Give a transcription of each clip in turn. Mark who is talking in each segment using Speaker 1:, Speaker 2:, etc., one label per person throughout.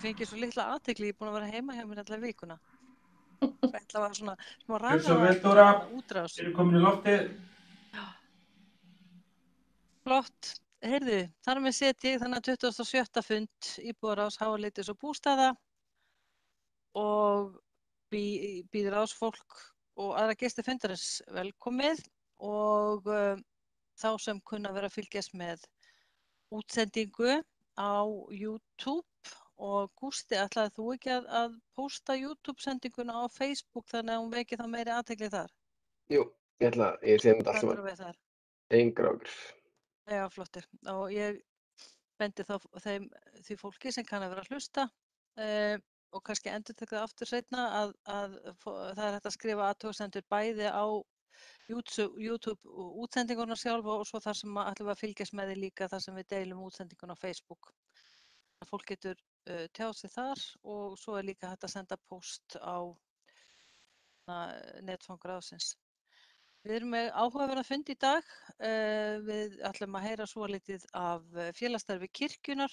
Speaker 1: Ég fengi svo litla athygli, ég er búin að vera heima hjá mér alla vikuna. Það ætla að vera svona smá
Speaker 2: Gjörðu svo vel,
Speaker 1: raða
Speaker 2: Dóra.
Speaker 1: útrás.
Speaker 2: Erum komin í loftið.
Speaker 1: Flott. Heyrðu, þar með set ég þannig 27. fund íbúðaráðs Háaleitis og bústaða og býður ráðsfólk og aðra gesti fundarins velkomið og þá sem kunna vera að fylgjast með útsendingu á YouTube og Gústi, ætlaði þú ekki að pósta YouTube-sendinguna á Facebook þannig að hún veki þá meiri athygli þar?
Speaker 3: Jú, ég sé þetta allt
Speaker 1: Stendur
Speaker 3: saman.
Speaker 1: við þar.
Speaker 3: Engar áhyggjur.
Speaker 1: Já, flottir. Og ég bendi þá því fólki sem kann að vera að hlusta og kannski endurtek það aftur seinna að það er hægt að skrifa athugasemdir bæði á YouTube útsendinguna sjálfa og svo þar sem ætlum við að fylgjast með því líka þar sem við deilum útsendinguna á Facebook. Fólk getur tjáð sig þar og svo er líka hægt að senda post á netfang ráðsins. Við erum með áhugaverða fund í dag. Við ætlum að heyra svo litið af félagsstarfi kirkjunnar,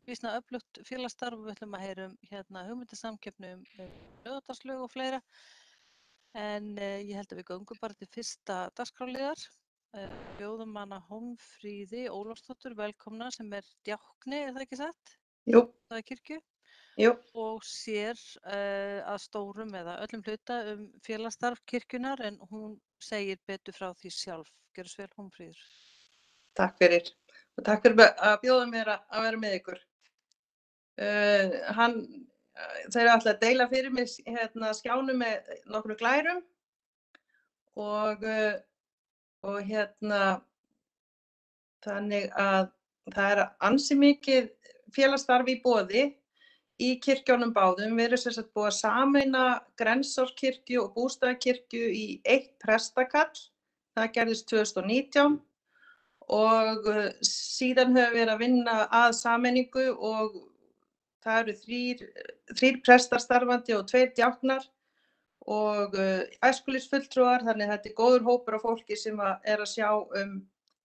Speaker 1: býsna öflugt félagsstarf. Við ætlum að heyra hugmyndasamkeppni Laugardalslaug og fleira. En ég held að við göngum bara til fyrsta dagskrárliðar. Bjóðum hana Hólmfríði Ólafsdóttur velkomna sem er djákni, er það ekki satt?
Speaker 4: Jú.
Speaker 1: Það er kirkju.
Speaker 4: Jú.
Speaker 1: Og sér að stórum eða öllum hluta félagsstarf kirkjunnar en hún segir betur frá því sjálf. Gjörðu svo vel, Hólmfríður.
Speaker 4: Takk fyrir. Og takk fyrir að bjóða mér að vera með ykkur. Þeir ætla að deila fyrir mig skjánum með nokkru glærum og þannig að það er ansi mikið félagsstarf í boði í kirkjunum báðum. Við erum sem sagt búið að sameina Grensárkirkju og Bústaðakirkju í eitt prestakall. Það gerðist 2019 og síðan höfum við verið að vinna að sameiningu og það eru þrír prestar starfandi og 2 djáknar og æskulýðsfulltrúar, þannig að þetta er góður hópur af fólki sem er að sjá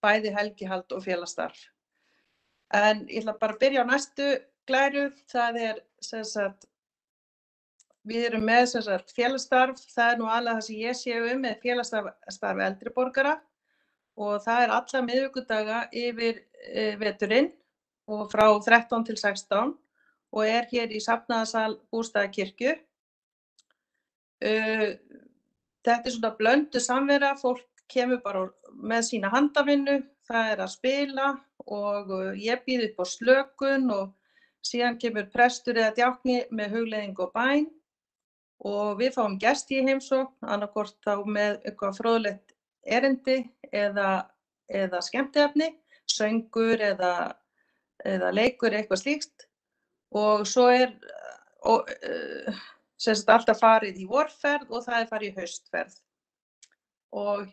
Speaker 4: bæði helgihald og félagsstarf. En ég ætla bara að byrja á næstu glæru. Það er sem sagt, við erum með sem sagt félagsstarf, það er nú aðalega það sem ég sé með félagsstarf eldri borgara og það er alla miðvikudaga yfir veturinn og frá 13 til 16 og er hér í safnaðarsal Bústaðakirkju. Þetta er svona blöndu samvera, fólk kemur bara með sína handavinnu, það er að spila og ég býð upp á slökun og síðan kemur prestur eða djákni með hugleiðingu og bæn og við fáum gesti í heimsókn, annaðhvort þá með eitthvað fróðlegt erindi eða skemmtiefni, söngur eða leikur, eitthvað slíkt. Og svo er sem sagt alltaf farið í vorferð og það er farið í haustferð. Og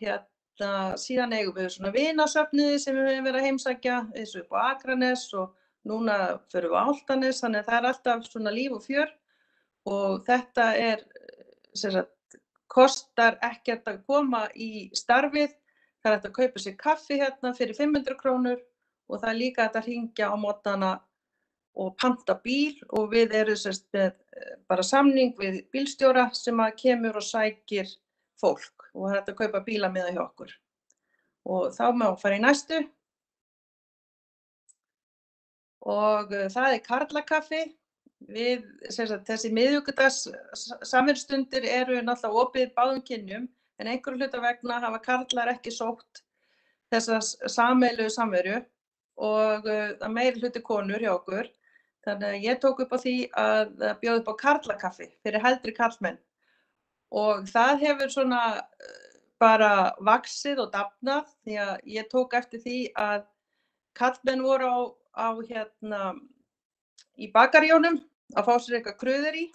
Speaker 4: síðan eigum við svona vinasöfnuði sem við höfum verið að heimsækja, eins og upp á Akranes og núna förum við á Álftanes, þannig að það er alltaf svona líf og fjör og þetta er sem sagt kostar ekkert að koma í starfið. Það er hægt að kaupa sér kaffi hérna fyrir 500 krónur og það er líka hægt að hringja á morgnana og panta bíl og við erum sem sagt með bara samning við bílstjóra sem kemur og sækir fólk og það er hægt að kaupa bíla með hjá okkur. Og þá má fara í næstu. Og það er karlakaffi. Við, sem sagt, þessi miðvikudags samverustundir eru náttúrulega opið báðum kynjum en einhverju hluta vegna hafa karlar ekki sótt þessa sameiginlegu samveru og það meiri hluti konur hjá okkur. Þannig að ég tók upp á því að bjóða upp á karlakaffi fyrir heldri karlmenn og það hefur svona bara vaxið og dafnað því að ég tók eftir því að karlmenn voru í bakaríunum að fá sér eitthvað kröður í.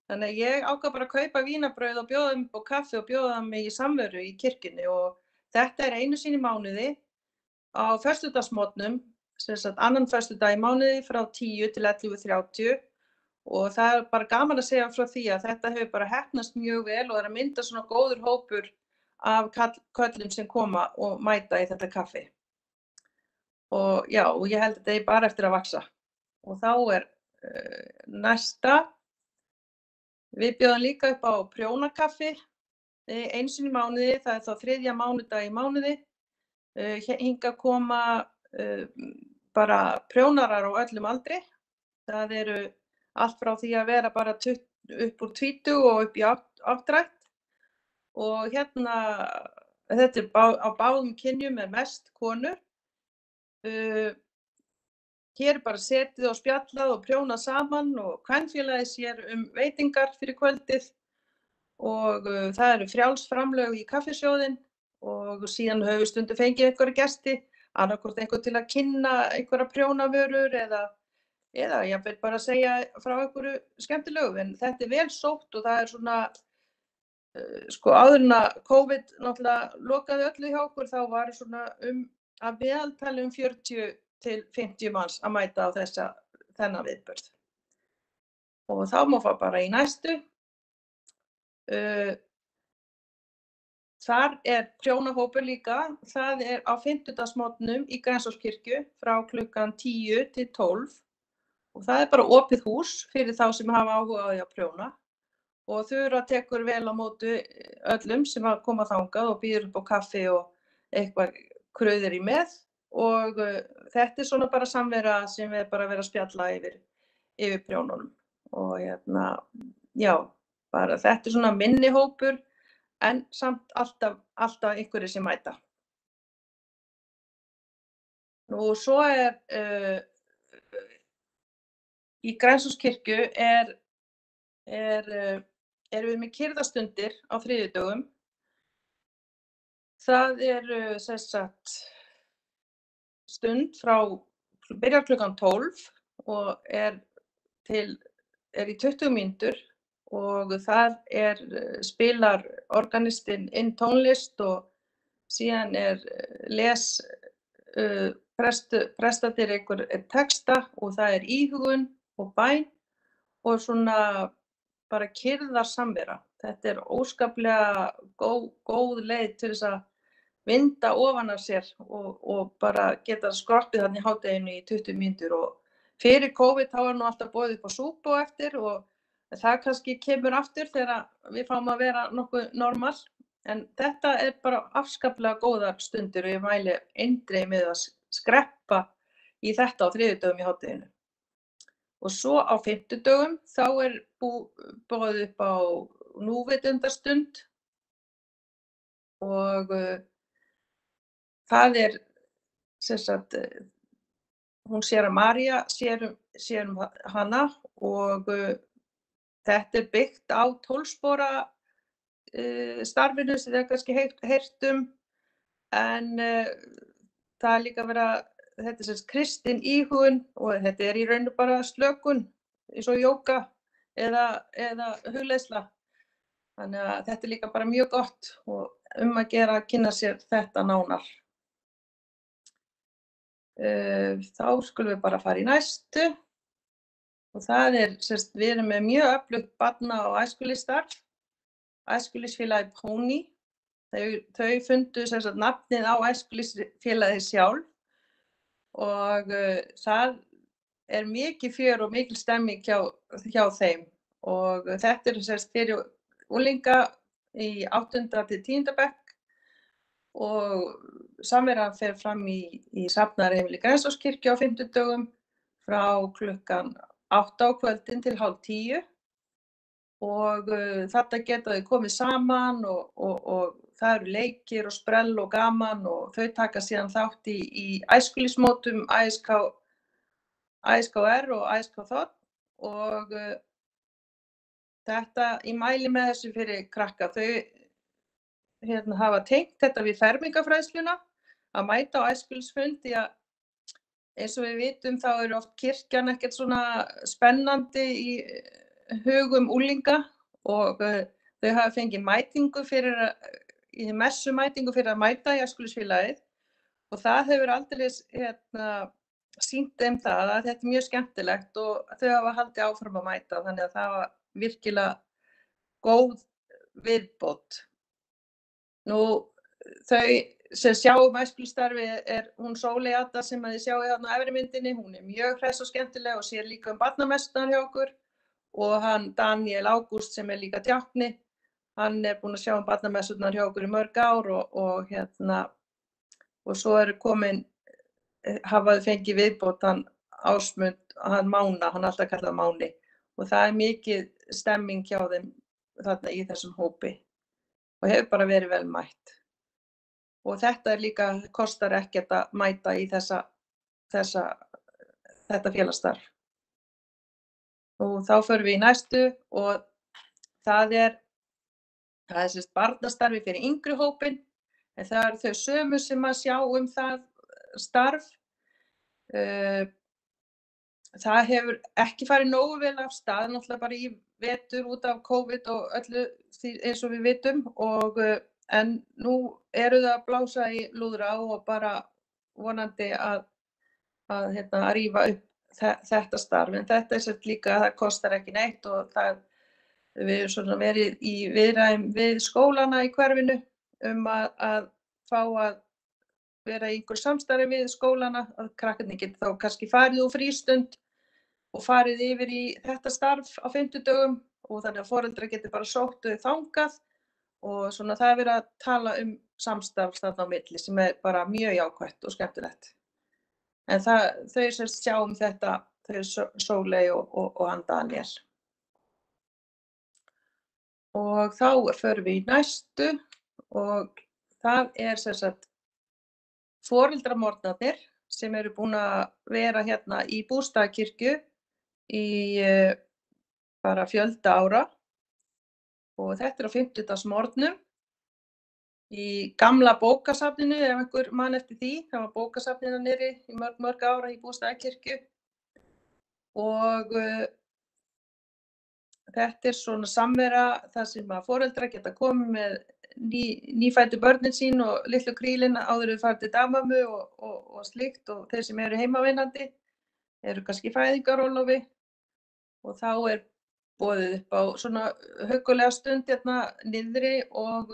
Speaker 4: Þannig að ég ákvað bara að kaupa vínarbrauð og bjóða þeim upp á kaffi og bjóða þeim í samveru í kirkjunni og þetta er einu sinni í mánuði á föstudagsmorgnum, sem sagt annan föstudag í mánuði frá 10 til 11:30 og það er bara gaman að segja frá því að þetta hefur bara heppnast mjög vel og það er að mynda svona góður hópur af körlum sem koma og mæta í þetta kaffi. Og já, og ég held að þetta er bara eftir að vaxa. Og þá er Næsta, við bjóðum líka upp á prjónakaffi einu sinni í mánuði, það er þá 3. mánudag í mánuði. Hingað koma bara prjónarar á öllum aldri. Það eru allt frá því að vera bara upp úr 20 og upp í áttrætt. Og hérna, þetta er á báðum kynjum með mest konur. Hér er bara setið og spjallað og prjónað saman og kvenfélagið sér veitingar fyrir kvöldið og það eru frjáls framlög í kaffisjóðinn og síðan höfum við stundum fengið einhverja gesti, annaðhvort einhver til að kynna einhverja prjónavörur eða jafnvel bara að segja frá einhverju skemmtilegu, en þetta er vel sótt og það er svona, sko áður en að COVID náttúrulega lokaði öllu hjá okkur, þá var svona að meðaltali 40 til 50 manns að mæta á þennan viðburð. Og þá má fá bara í næstu. Þar er prjónahópur líka, það er á fimmtudagsmorgnum í Grensáskirkju frá klukkan 10 til 12 og það er bara opið hús fyrir þá sem hafa áhuga á því að prjóna og Þura tekur vel á móti öllum sem að koma þangað og býður upp á kaffi og eitthvað krauður í með og þetta er svona bara samvera sem við bara verið að spjalla yfir prjónunum og hérna, já, bara þetta er svona minni hópur en samt alltaf einhverjir sem mæta. Nú svo í Grensáskirkju erum við með kyrrðastundir á þriðjudögum. Það sem sagt stund byrjar klukkan 12 og er í 20 mínútur og þar spilar organistinn inn tónlist og síðan prestatinn einhver texta og það er íhugun og bæn og svona bara kyrrðarsamvera. Þetta er óskaplega góð leið til þess að vinda ofan af sér og bara geta skroppið þarna í hádeginu í 20 mínútur og fyrir COVID þá var nú alltaf boðið upp á súpu á eftir og það kannski kemur aftur þegar við fáum að vera nokkuð normal en þetta er bara afskaplega góðar stundir og ég mæli eindregið með að skreppa í þetta á þriðjudögum í hádeginu. Og svo á fimmtudögum þá er boðið upp á núvitundarstund og það er sem sagt hún séra María sér hana og þetta er byggt á 12 spora starfinu sem þið kannski heyrt en það er líka þetta er sem sagt kristin íhugun og þetta er í raun bara slökun eins og jóga eða hugleiðsla. Þannig að þetta er líka bara mjög gott og að gera að kynna sér þetta nánar. Þá skulum við bara fara í næstu og það við erum með mjög öflugt barna- og æskulýðsstarf, æskulýðsfélagið Póni. Þau fundu nafnið á æskulýðsfélagið sjálf og það er mikið fjör og mikil stemming hjá þeim og þetta fyrir unglinga í 8. til 10. bekk og samveran fer fram í safnaðarheimili Grensáskirkju á fimmtudögum frá klukkan 8 á kvöldin til 9:30 og þetta geta þau komið saman og það eru leikir og sprell og gaman og þau taka síðan þátt í æskulýðsmótum ASKR og ASKþ og þetta ég mæli með þessu fyrir krakka. Þau hafa tengt þetta við fermingarfræðsluna að mæta á æskulýðsfund því að eins og við vitum þá eru oft kirkjan ekkert svona spennandi í hugum unglinga og þau hafa fengið messumætingu fyrir að mæta í æskulýðsfélagið og það hefur aldeilis sýnt þeim það að þetta er mjög skemmtilegt og þau hafa haldið áfram að mæta þannig að það var virkilega góð viðbót. Nú þau sem sjáum æskulýðsstarfi hún Sóley Adda sem þið sjáu þarna á efri myndinni, hún mjög hress og skemmtileg og sér líka barnamessurnar hjá okkur og hann Daniel Ágúst sem líka djákni, hann búinn að sjá barnamessurnar hjá okkur í mörg ár og svo komin, hafaði fengið viðbót hann Ásmund, hann Mána, hann alltaf kallað Máni og það mikið stemming hjá þeim þarna í þessum hópi og hefur bara verið vel mætt. Og þetta líka kostar ekkert að mæta í þetta félagsstarf. Og þá förum við í næstu og það er sérst barnastarfi fyrir yngri hópinn, en það eru þau sömu sem að sjá það starf. Það hefur ekki farið nógu vel af stað, náttúrulega bara í vetur út af COVID og öllu eins og við vitum en nú eru það að blása í lúðra og bara vonandi að rífa upp þetta starf. En þetta sett líka, það kostar ekki neitt og við erum svona verið í viðræðum við skólana í hverfinu að fá að vera í einhver samstarfi við skólana, að krakkarnir geti þá kannski farið úr frístund og farið yfir í þetta starf á fimmtudögum og þannig að foreldrar geti bara sótt þau þangað og svona það verið að tala samstarf þarna á milli sem bara mjög jákvætt og skemmtilegt. En þau sem sjá þetta, þau Sóley og hann Daniel. Og þá förum við í næstu og það sem sagt foreldramorgnarnir sem eru búin að vera hérna í Bústaðakirkju í bara fjölda ára og þetta á fimmtudagsmorgnum í gamla bókasafninu, ef einhver man eftir því, það var bókasafninu niðri í mörg ára í Bústaðakirkju og þetta svona samvera þar sem að foreldrar geta komið með nýfæddu börnin sín og litlu krílin áður við farið til dagmömmu og slíkt og þeir sem eru heimavinnandi eru kannski í fæðingarorlofi og þá boðið upp á svona huggulega stund hérna niðri og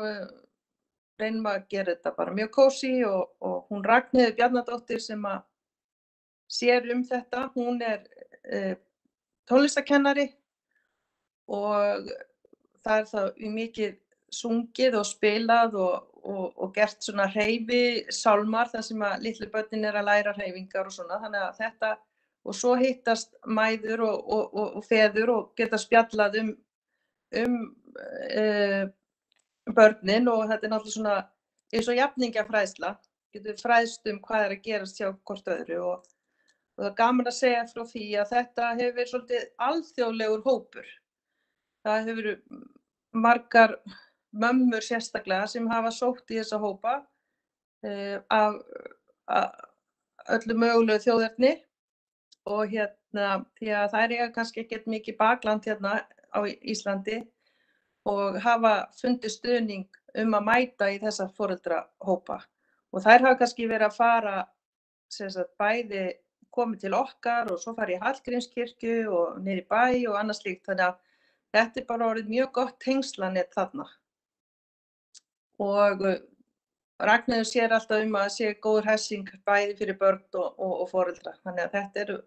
Speaker 4: reynum að gera þetta bara mjög kósí og hún Ragnheiður Bjarnadóttir sem að sér þetta, hún tónlistarkennari og það þá í mikið sungið og spilað og gert svona hreyfisálmar þar sem að litlu börnin að læra hreyfingar og svona, þannig að þetta og svo hittast mæður og feður og geta spjallað börnin og þetta náttúrulega svona eins og jafningjafræðsla, getur fræðst hvað að gerast hjá hvort öðru og það gaman að segja frá því að þetta hefur verið svolítið alþjóðlegur hópur. Það hefur verið margar mömmur sérstaklega sem hafa sótt í þessa hópa af öllu mögulegu þjóðerni og því að þær eiga kannski ekkert mikið bakland hérna á Íslandi og hafa fundið stuðning að mæta í þessa foreldrahópa og þær hafa kannski verið að fara sem sagt bæði komið til okkar og svo farið í Hallgrímskirkju og niður í bæ og annað slíkt, þannig að þetta bara orðið mjög gott tengslanet þarna. Og Ragnheiður sér alltaf að sé góður hessing bæði fyrir börn og foreldra. Þannig að þetta eru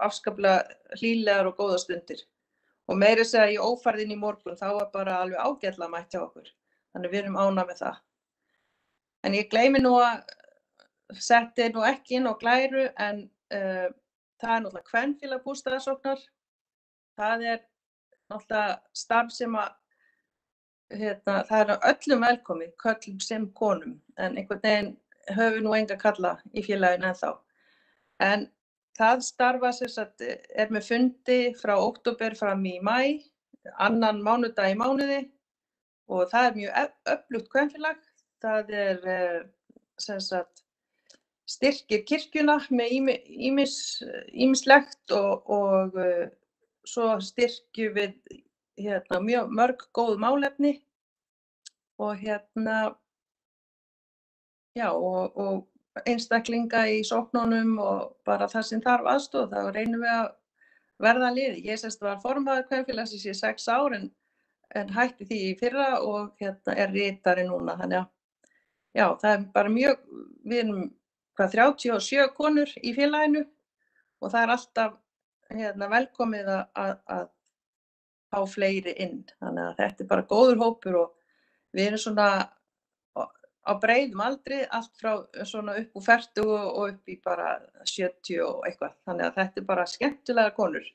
Speaker 4: afskaplega hlýlegar og góðar stundir. Og meira að segja í ófærðin í morgun, þá var bara alveg ágætlega mætt hjá okkur. Þannig við erum ánægð með það. En ég gleymi nú að setja nú ekki inn á glæru, en það náttúrulega kvenfélag Bústaðasóknar. Það náttúrulega starf sem að það öllum velkomið, körlum sem konum, en einhvern veginn höfum nú enga kalla í félaginu ennþá. En það starfa sem sagt með fundi frá október fram í maí, annan mánudag í mánuði og það mjög öflugt kvenfélag. Það sem sagt styrkir kirkjuna með ýmislegt og svo styrkjum við mjög mörg góð málefni og og einstaklinga í sóknunum og bara það sem þarf aðstoð, þá reynum við að verða liði. Ég var formaður kvenfélagsins í 6 ár en hætti því í fyrra og ritari núna, þannig að já, það er bara mjög, við erum 37 konur í félaginu og það er alltaf velkomið að fá fleiri inn. Þannig að þetta er bara góður hópur og við erum svona á breiðum aldri, allt frá svona upp úr 40 og upp í bara 70 og eitthvað. Þannig að þetta er bara skemmtilegar konur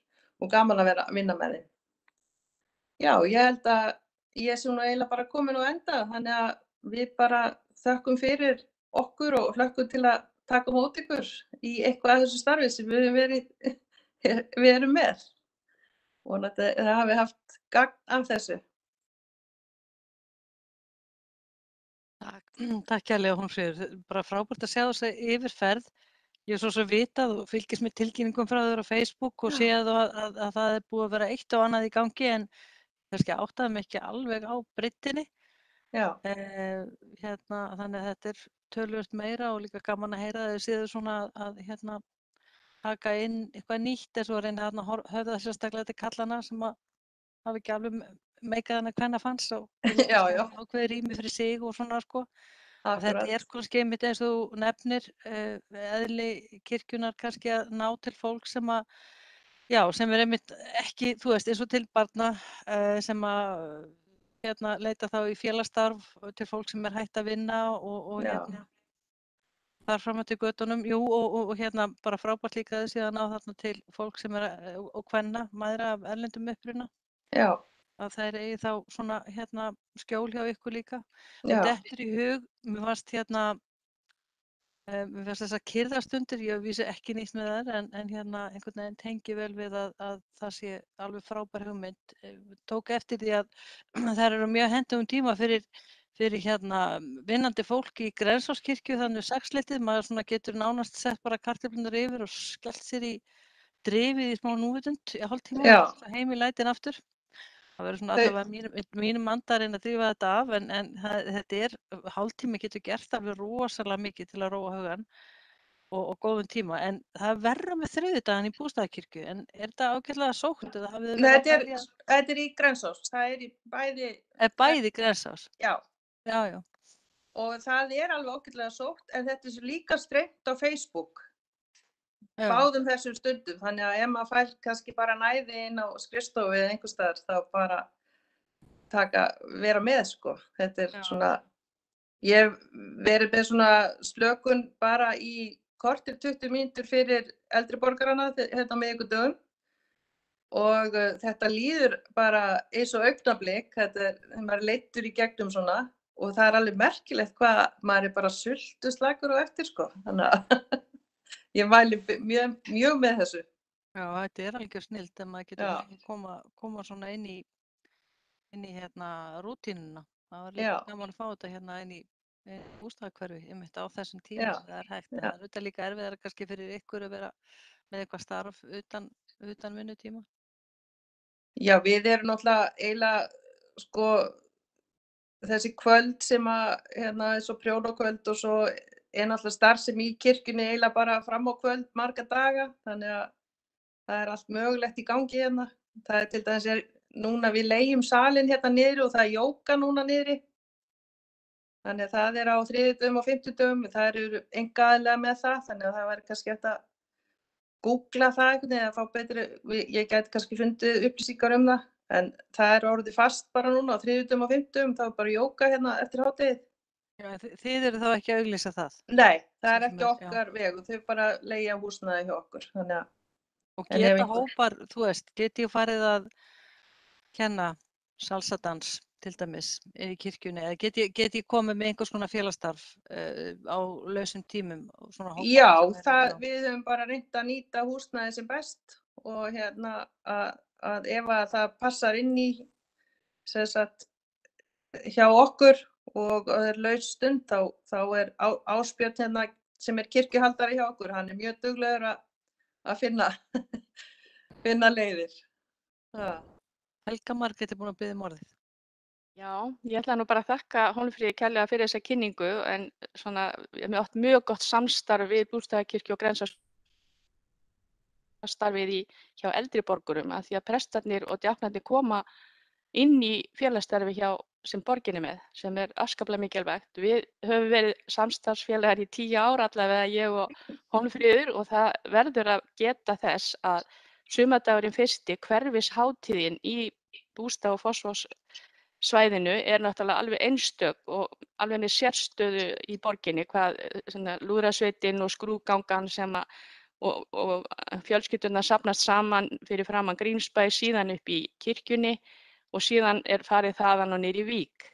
Speaker 4: og gaman að vera að vinna með þeim. Já, ég held að ég sé nú eiginlega bara komin á enda, þannig að við bara þökkum fyrir okkur og hlökkum til að taka á móti ykkur í eitthvað af þessu starfi sem við erum með. Og það hafi haft gagn af þessu.
Speaker 1: Takk kærlega Hólmfríður, bara frábært að sjá þessa yfirferð. Ég er svo vitað og fylgist með tilkynningum frá þér á Facebook og séð að það er búið að vera eitt og annað í gangi en kannski áttaði mig ekki alveg á breiddinni.
Speaker 4: Já.
Speaker 1: Þannig að þetta er töluvert meira og líka gaman að heyra þau séðu svona að taka inn eitthvað nýtt eins og að reyna að höfða sérstaklega til kallana sem að hafa ekki alveg meikað hana hvenna fannst og ákveði rými fyrir sig og svona sko. Og þetta er kannski einmitt eins og þú nefnir eðli kirkjunnar kannski að ná til fólk sem að sem er einmitt ekki, þú veist, eins og til barna sem að leita þá í félagsstarf til fólk sem er hætt að vinna og þar fram til götunum, og bara frábært líka þessi að ná þarna til fólk sem er og kvenna, mæðra af erlendum uppruna.
Speaker 4: Já.
Speaker 1: Að þær eigi þá svona skjól hjá ykkur líka. Og dettur í hug, mér fannst þessar kyrrðarstundir, ég vísi ekki nýtt með þær, en einhvern veginn tengi vel við að það sé alveg frábær hugmynd. Tók eftir því að þær eru mjög hentugum tíma fyrir vinnandi fólk í Grensáskirkju þannig 6-leytið, maður svona getur nánast sett bara kartöflurnar yfir og skellt sér í drifið í smá núvitund í hálftíma og heim í lætin aftur. Það verður svona allavega mínum anda að reyna að drífa þetta af en þetta hálftími getur gert alveg rosalega mikið til að róa hugann og góðum tíma, en það verður með þriðjudaginn í Bústaðakirkju, en er þetta ágætlega sótt eða hafið þið verið að velja?
Speaker 4: Þetta er í Grensás, það er í bæði.
Speaker 1: Bæði Grensás?
Speaker 4: Já.
Speaker 1: Já.
Speaker 4: Og það er alveg ágætlega sótt, en þetta er líka streymt á Facebook. Báðum þessum stundum, þannig að ef maður fær kannski bara næði inn á skrifstofu eða einhvers staðar, þá bara vera með sko. Þetta er svona, ég hef verið með svona slökun bara í kortir 20 mínútur fyrir eldri borgarana á miðvikudögum og þetta líður bara eins og augnablik, maður er leiddur í gegnum svona og það er alveg merkilegt hvað maður er bara sultuslakur og eftir sko, þannig að ég mæli mjög með þessu.
Speaker 1: Já, þetta er alveg snillt ef maður getur koma svona inn í rútínuna. Það var líka gaman að fá þetta inn í bústaðahverfi einmitt á þessum tíma sem það er hægt. Það er auðvitað líka erfiðara kannski fyrir ykkur að vera með eitthvað starf utan vinnutíma.
Speaker 4: Já, við erum náttúrulega eiginlega sko þessi kvöld sem er svo prjónakvöld og svo náttúrulega starfsemi í kirkjunni eiginlega bara fram á kvöld marga daga, þannig að það er allt mögulegt í gangi hérna. Það er til dæmis núna við leigjum salinn hérna niðri og það er jóga núna niðri. Þannig að það er á þriðjudögum og fimmtudögum, það eru einkaaðilega með það, þannig að það væri kannski hægt að googla það einhvern veginn eða fá betri, ég gæti kannski fundið upplýsingar um það, en það er orðið fast bara núna á þriðjudögum og fimmtudögum, þá er bara jóga hérna eftir hádegið.
Speaker 1: Já, þið eru þá ekki að auglýsa það?
Speaker 4: Nei, það er ekki okkar vegu, þau bara leigja húsnæði hjá okkur.
Speaker 1: Og geta hópar, þú veist, geti ég farið að kenna salsadans til dæmis í kirkjunni, eða get ég komið með einhvers konar félagsstarf á lausum tímum?
Speaker 4: Já, við höfum bara reynt að nýta húsnæði sem best og að ef að það passar inn í sem sagt hjá okkur og það er laus stund, þá er Ásbjörn hérna sem er kirkjuhaldari hjá okkur, hann er mjög duglegur að finna leiðir.
Speaker 1: Helga Margrét er búin að biðja um orðið.
Speaker 2: Já, ég ætla nú bara að þakka Hólmfríði kærlega fyrir þessa kynningu, en svona, ég hef átt mjög gott samstarf við Bústaðakirkju og Grensástarfið hjá eldri borgurum, af því að prestarnir og djáknarnir koma inn í félagsstarfi hjá sem borgin með, sem afskaplega mikilvægt. Við höfum verið samstarfsfélagar í 10 ár allavega, ég og Hólmfríður, og það verður að geta þess að sumardagurinn 1. hverfishátíðin í Bústað- og Fossvogssvæðinu náttúrulega alveg einstök og alveg með sérstöðu í borginni, hvað lúðrasveitin og skrúðgangan og fjölskyldurnar safnast saman fyrir framan Grímsbæ, síðan upp í kirkjunni og síðan farið þaðan og niður í Vík.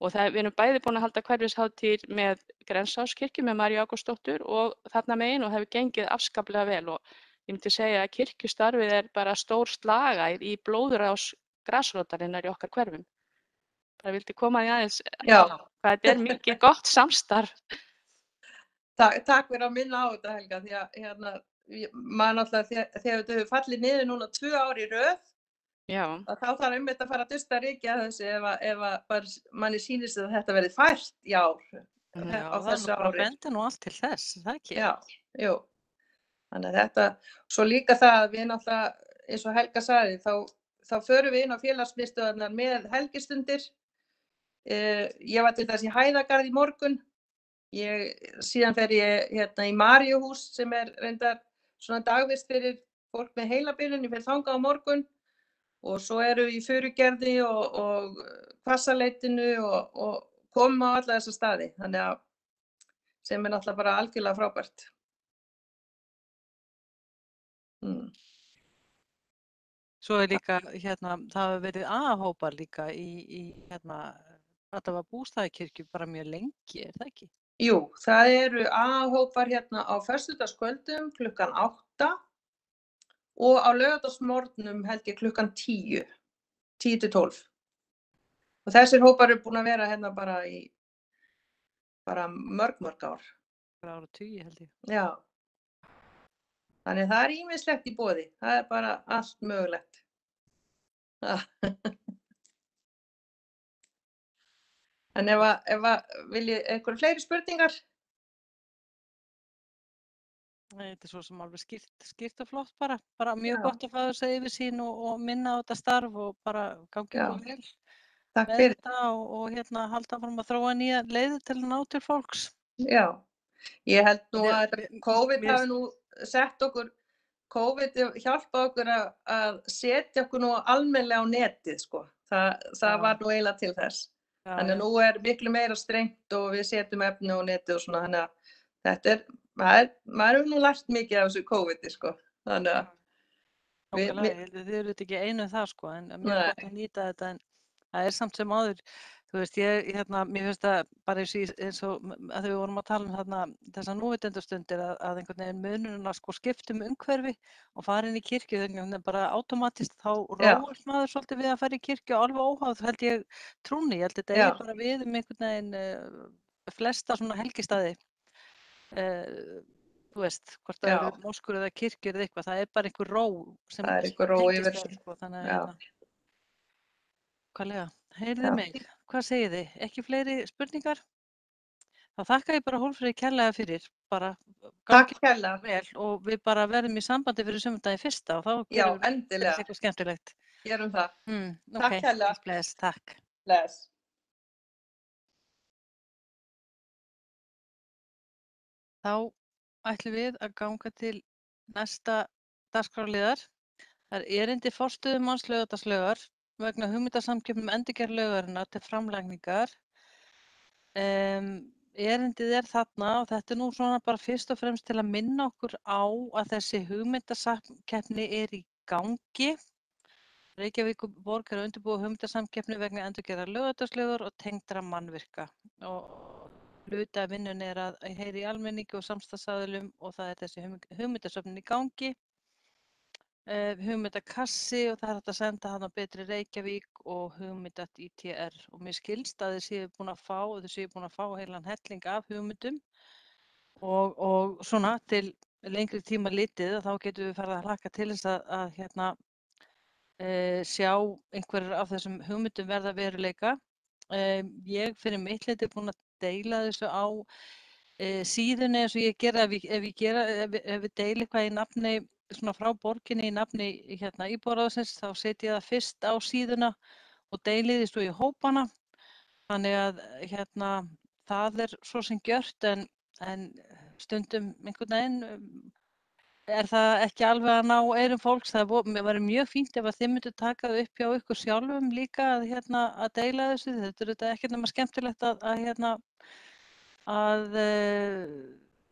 Speaker 2: Og við erum bæði búin að halda hverfishátíð með Grensáskirkju með Maríu Ágústsdóttur og þarna megin og hefur gengið afskaplega vel og ég myndi segja að kirkjustarfið bara stór slagæð í blóðrás grasrótarinnar í okkar hverfum. Bara vildi koma því aðeins hvað þetta mikið gott samstarf.
Speaker 4: Takk fyrir að minna á þetta, Helga, því að maður náttúrulega þegar þetta hefur fallið niður núna 2 ár í röð, þá þarf að fara að dusta rykið að þessu ef manni sýnist að þetta verði fært í ár á þessu ári.
Speaker 1: Það bendir nú allt til þess, það ekki?
Speaker 4: Já, jú. Þannig að þetta, svo líka það að við náttúrulega, eins og Helga sagði, þá förum við inn á félagsmiðstöðvarnar með helgistundir. Ég var til þess í Hæðagarði í morgun. Síðan fer ég í Maríuhús sem reyndar svona dagvist fyrir fólk með heilabilun. Ég fer þangað á morgun. Og svo erum við í Furugerði og Hvassaleitinu og komum á alla þessa staði. Þannig að sem náttúrulega bara algjörlega frábært.
Speaker 1: Svo líka, það hefur verið A-hópar líka í þetta var Bústaðakirkju bara mjög lengi, það ekki?
Speaker 4: Jú, það eru A-hópar á föstudagskvöldum klukkan 8. Og á laugardagsmorgnum held ég klukkan 10 til 12. Og þessir hópar eru búin að vera bara í mörg ár.
Speaker 1: Áratugi held ég.
Speaker 4: Já. Þannig það ýmislegt í boði. Það bara allt mögulegt. En ef viljið einhverjar fleiri spurningar?
Speaker 1: Þetta svo sem alveg skýrt og flott bara mjög gott að fá þess að yfirsýn og minna á þetta starf og bara gangi vel með þetta og halda áfram að þróa nýja leiðir til að ná til fólks.
Speaker 4: Já, ég held nú að COVID hafi nú sett okkur, COVID hjálpa okkur að setja okkur nú almennilega á netið, sko. Það var nú eiginlega til þess. Þannig að nú miklu meira strengt og við setjum efni á netið og svona, þannig að þetta maður hefur nú lært mikið af þessu COVID, sko. Þannig að
Speaker 1: þið eru ekki einu það, sko, en mjög gott að nýta þetta, en það samt sem áður, þú veist, mér finnst það bara eins og að við vorum að tala um þessar núvitundastundir að einhvern veginn munurinn að sko skiptum umhverfi og fara inn í kirkju, þannig bara automatist þá róast maður svolítið við að fara í kirkju alveg óháð, held ég trúni, ég held þetta eigi bara við einhvern veginn flesta svona helgistaði. Þú veist, hvort það eru moskur eða kirkjur eða eitthvað, það bara einhver ró sem
Speaker 4: einhver ró yfir sig.
Speaker 1: Sko, þannig að hvaðlega, heyrðu mig, hvað segið þið? Ekki fleiri spurningar? Þá þakka ég bara Hólmfríði kærlega fyrir, bara
Speaker 4: takk kærlega
Speaker 1: vel og við bara verðum í sambandi fyrir sumardaginn 1. og þá gerum við eitthvað skemmtilegt.
Speaker 4: Gerum það.
Speaker 1: Takk kærlega. Bless, takk.
Speaker 4: Bless.
Speaker 1: Þá ætlum við að ganga til næsta dagskrárliðar. Það erindi forstöðumanns Laugardalslaugar vegna hugmyndasamkeppni endurgerð laugarinnar til framlagningar. Erindið þarna og þetta nú svona bara fyrst og fremst til að minna okkur á að þessi hugmyndasamkeppni í gangi. Reykjavíkurborg að undirbúa hugmyndasamkeppni vegna endurgerðar Laugardalslaugar og tengdra mannvirka. Hluti af vinnunni að heyra í almenningi og samstarfsaðilum og það þessi hugmyndasöfnin í gangi. Hugmyndakassi og það hægt að senda hann á Betri Reykjavík og hugmyndat.itr og mér skilst að þið séu búin að fá heilan helling af hugmyndum og svona til lengri tíma litið og þá getum við farið að hlakka til þess að sjá einhverjar af þessum hugmyndum verða veruleika. Ég fyrir mitt leyti búin að deila þessu á síðunni eins og ég gera ef við deila eitthvað í nafni svona frá borginni í nafni íbúðarráðsins þá setja ég það fyrst á síðuna og deili því svo í hópana Þannig að það svo sem gjört en stundum einhvern veginn er það ekki alveg að ná eyrum fólks. Það væri mjög fínt ef að þið myndu taka það upp hjá ykkur sjálfum líka að deila þessu. Þetta er auðvitað ekkert nema skemmtilegt að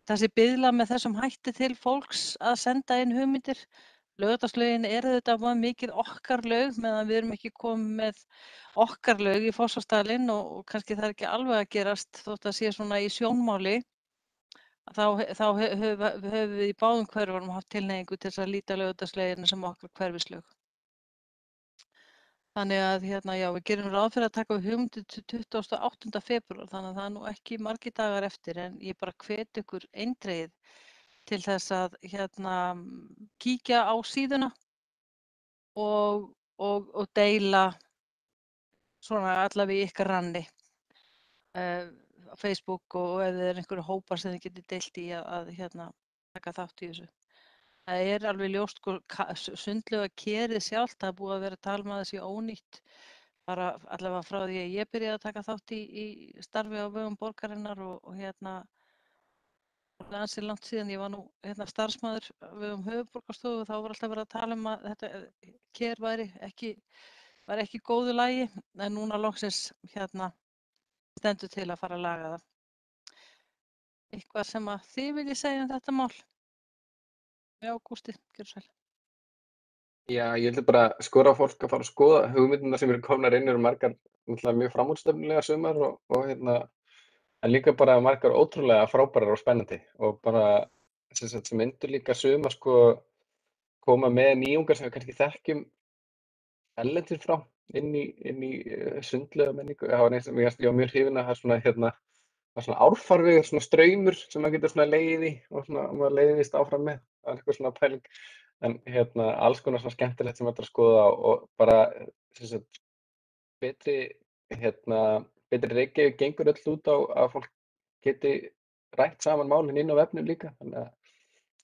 Speaker 1: þessi biðla með þessum hætti til fólks að senda inn hugmyndir. Laugardalslaugin eru auðvitað mikið okkar laug meðan við erum ekki komið með okkar laug í Fossvogsdalinn og kannski það er ekki alveg að gerast þótt að sé svona í sjónmáli. Þá höfum við í báðum hverfunum haft tilhneigingu til þess að líta Laugardalslaugina sem okkar hverfislaug. Þannig að já, við gerum ráð fyrir að taka við hugmyndir til 28. febrúar, þannig að það er nú ekki margir dagar eftir, en ég bara hvet ykkur eindregið til þess að kíkja á síðuna og deila svona allavega í ykkar ranni. Á Facebook og ef þið einhverju hópar sem þið getið deilt í að taka þátt í þessu. Það er alveg ljóst sundlaugakerið sjálft, það er búið að vera að tala um að það sé ónýtt bara allavega frá því að ég byrjaði að taka þátt í starfi á vegum borgarinnar og ansi langt síðan ég var nú starfsmaður á vegum höfuðborgarstofu, þá var alltaf verið að tala um að þetta ker væri ekki góðu lagi, en núna loksins stendur til að fara að laga það. Eitthvað sem að þið viljið segja um þetta mál? Já, Gústi, gjörðu sæl.
Speaker 3: Já, ég ætla bara að skora á fólk að fara að skoða hugmyndirnar sem eru komnar inn, eru margar mjög framúrstefnulegar sumar en líka bara margar ótrúlega frábærar og spennandi og bara sem myndur líka sumar koma með nýjungar sem við kannski þekkjum erlendis frá inn í sundlaugamenningu. Það var eins og ég var mjög hrifinn að það er svona árfarvegur, svona straumur sem maður getur svona legið í og maður leiðist áfram með. Það er eitthvað svona pæling. En alls konar svona skemmtilegt sem þetta að skoða og bara betri Reykjavík gengur öll út á að fólk geti rætt saman málin inn á vefnum líka. Þannig að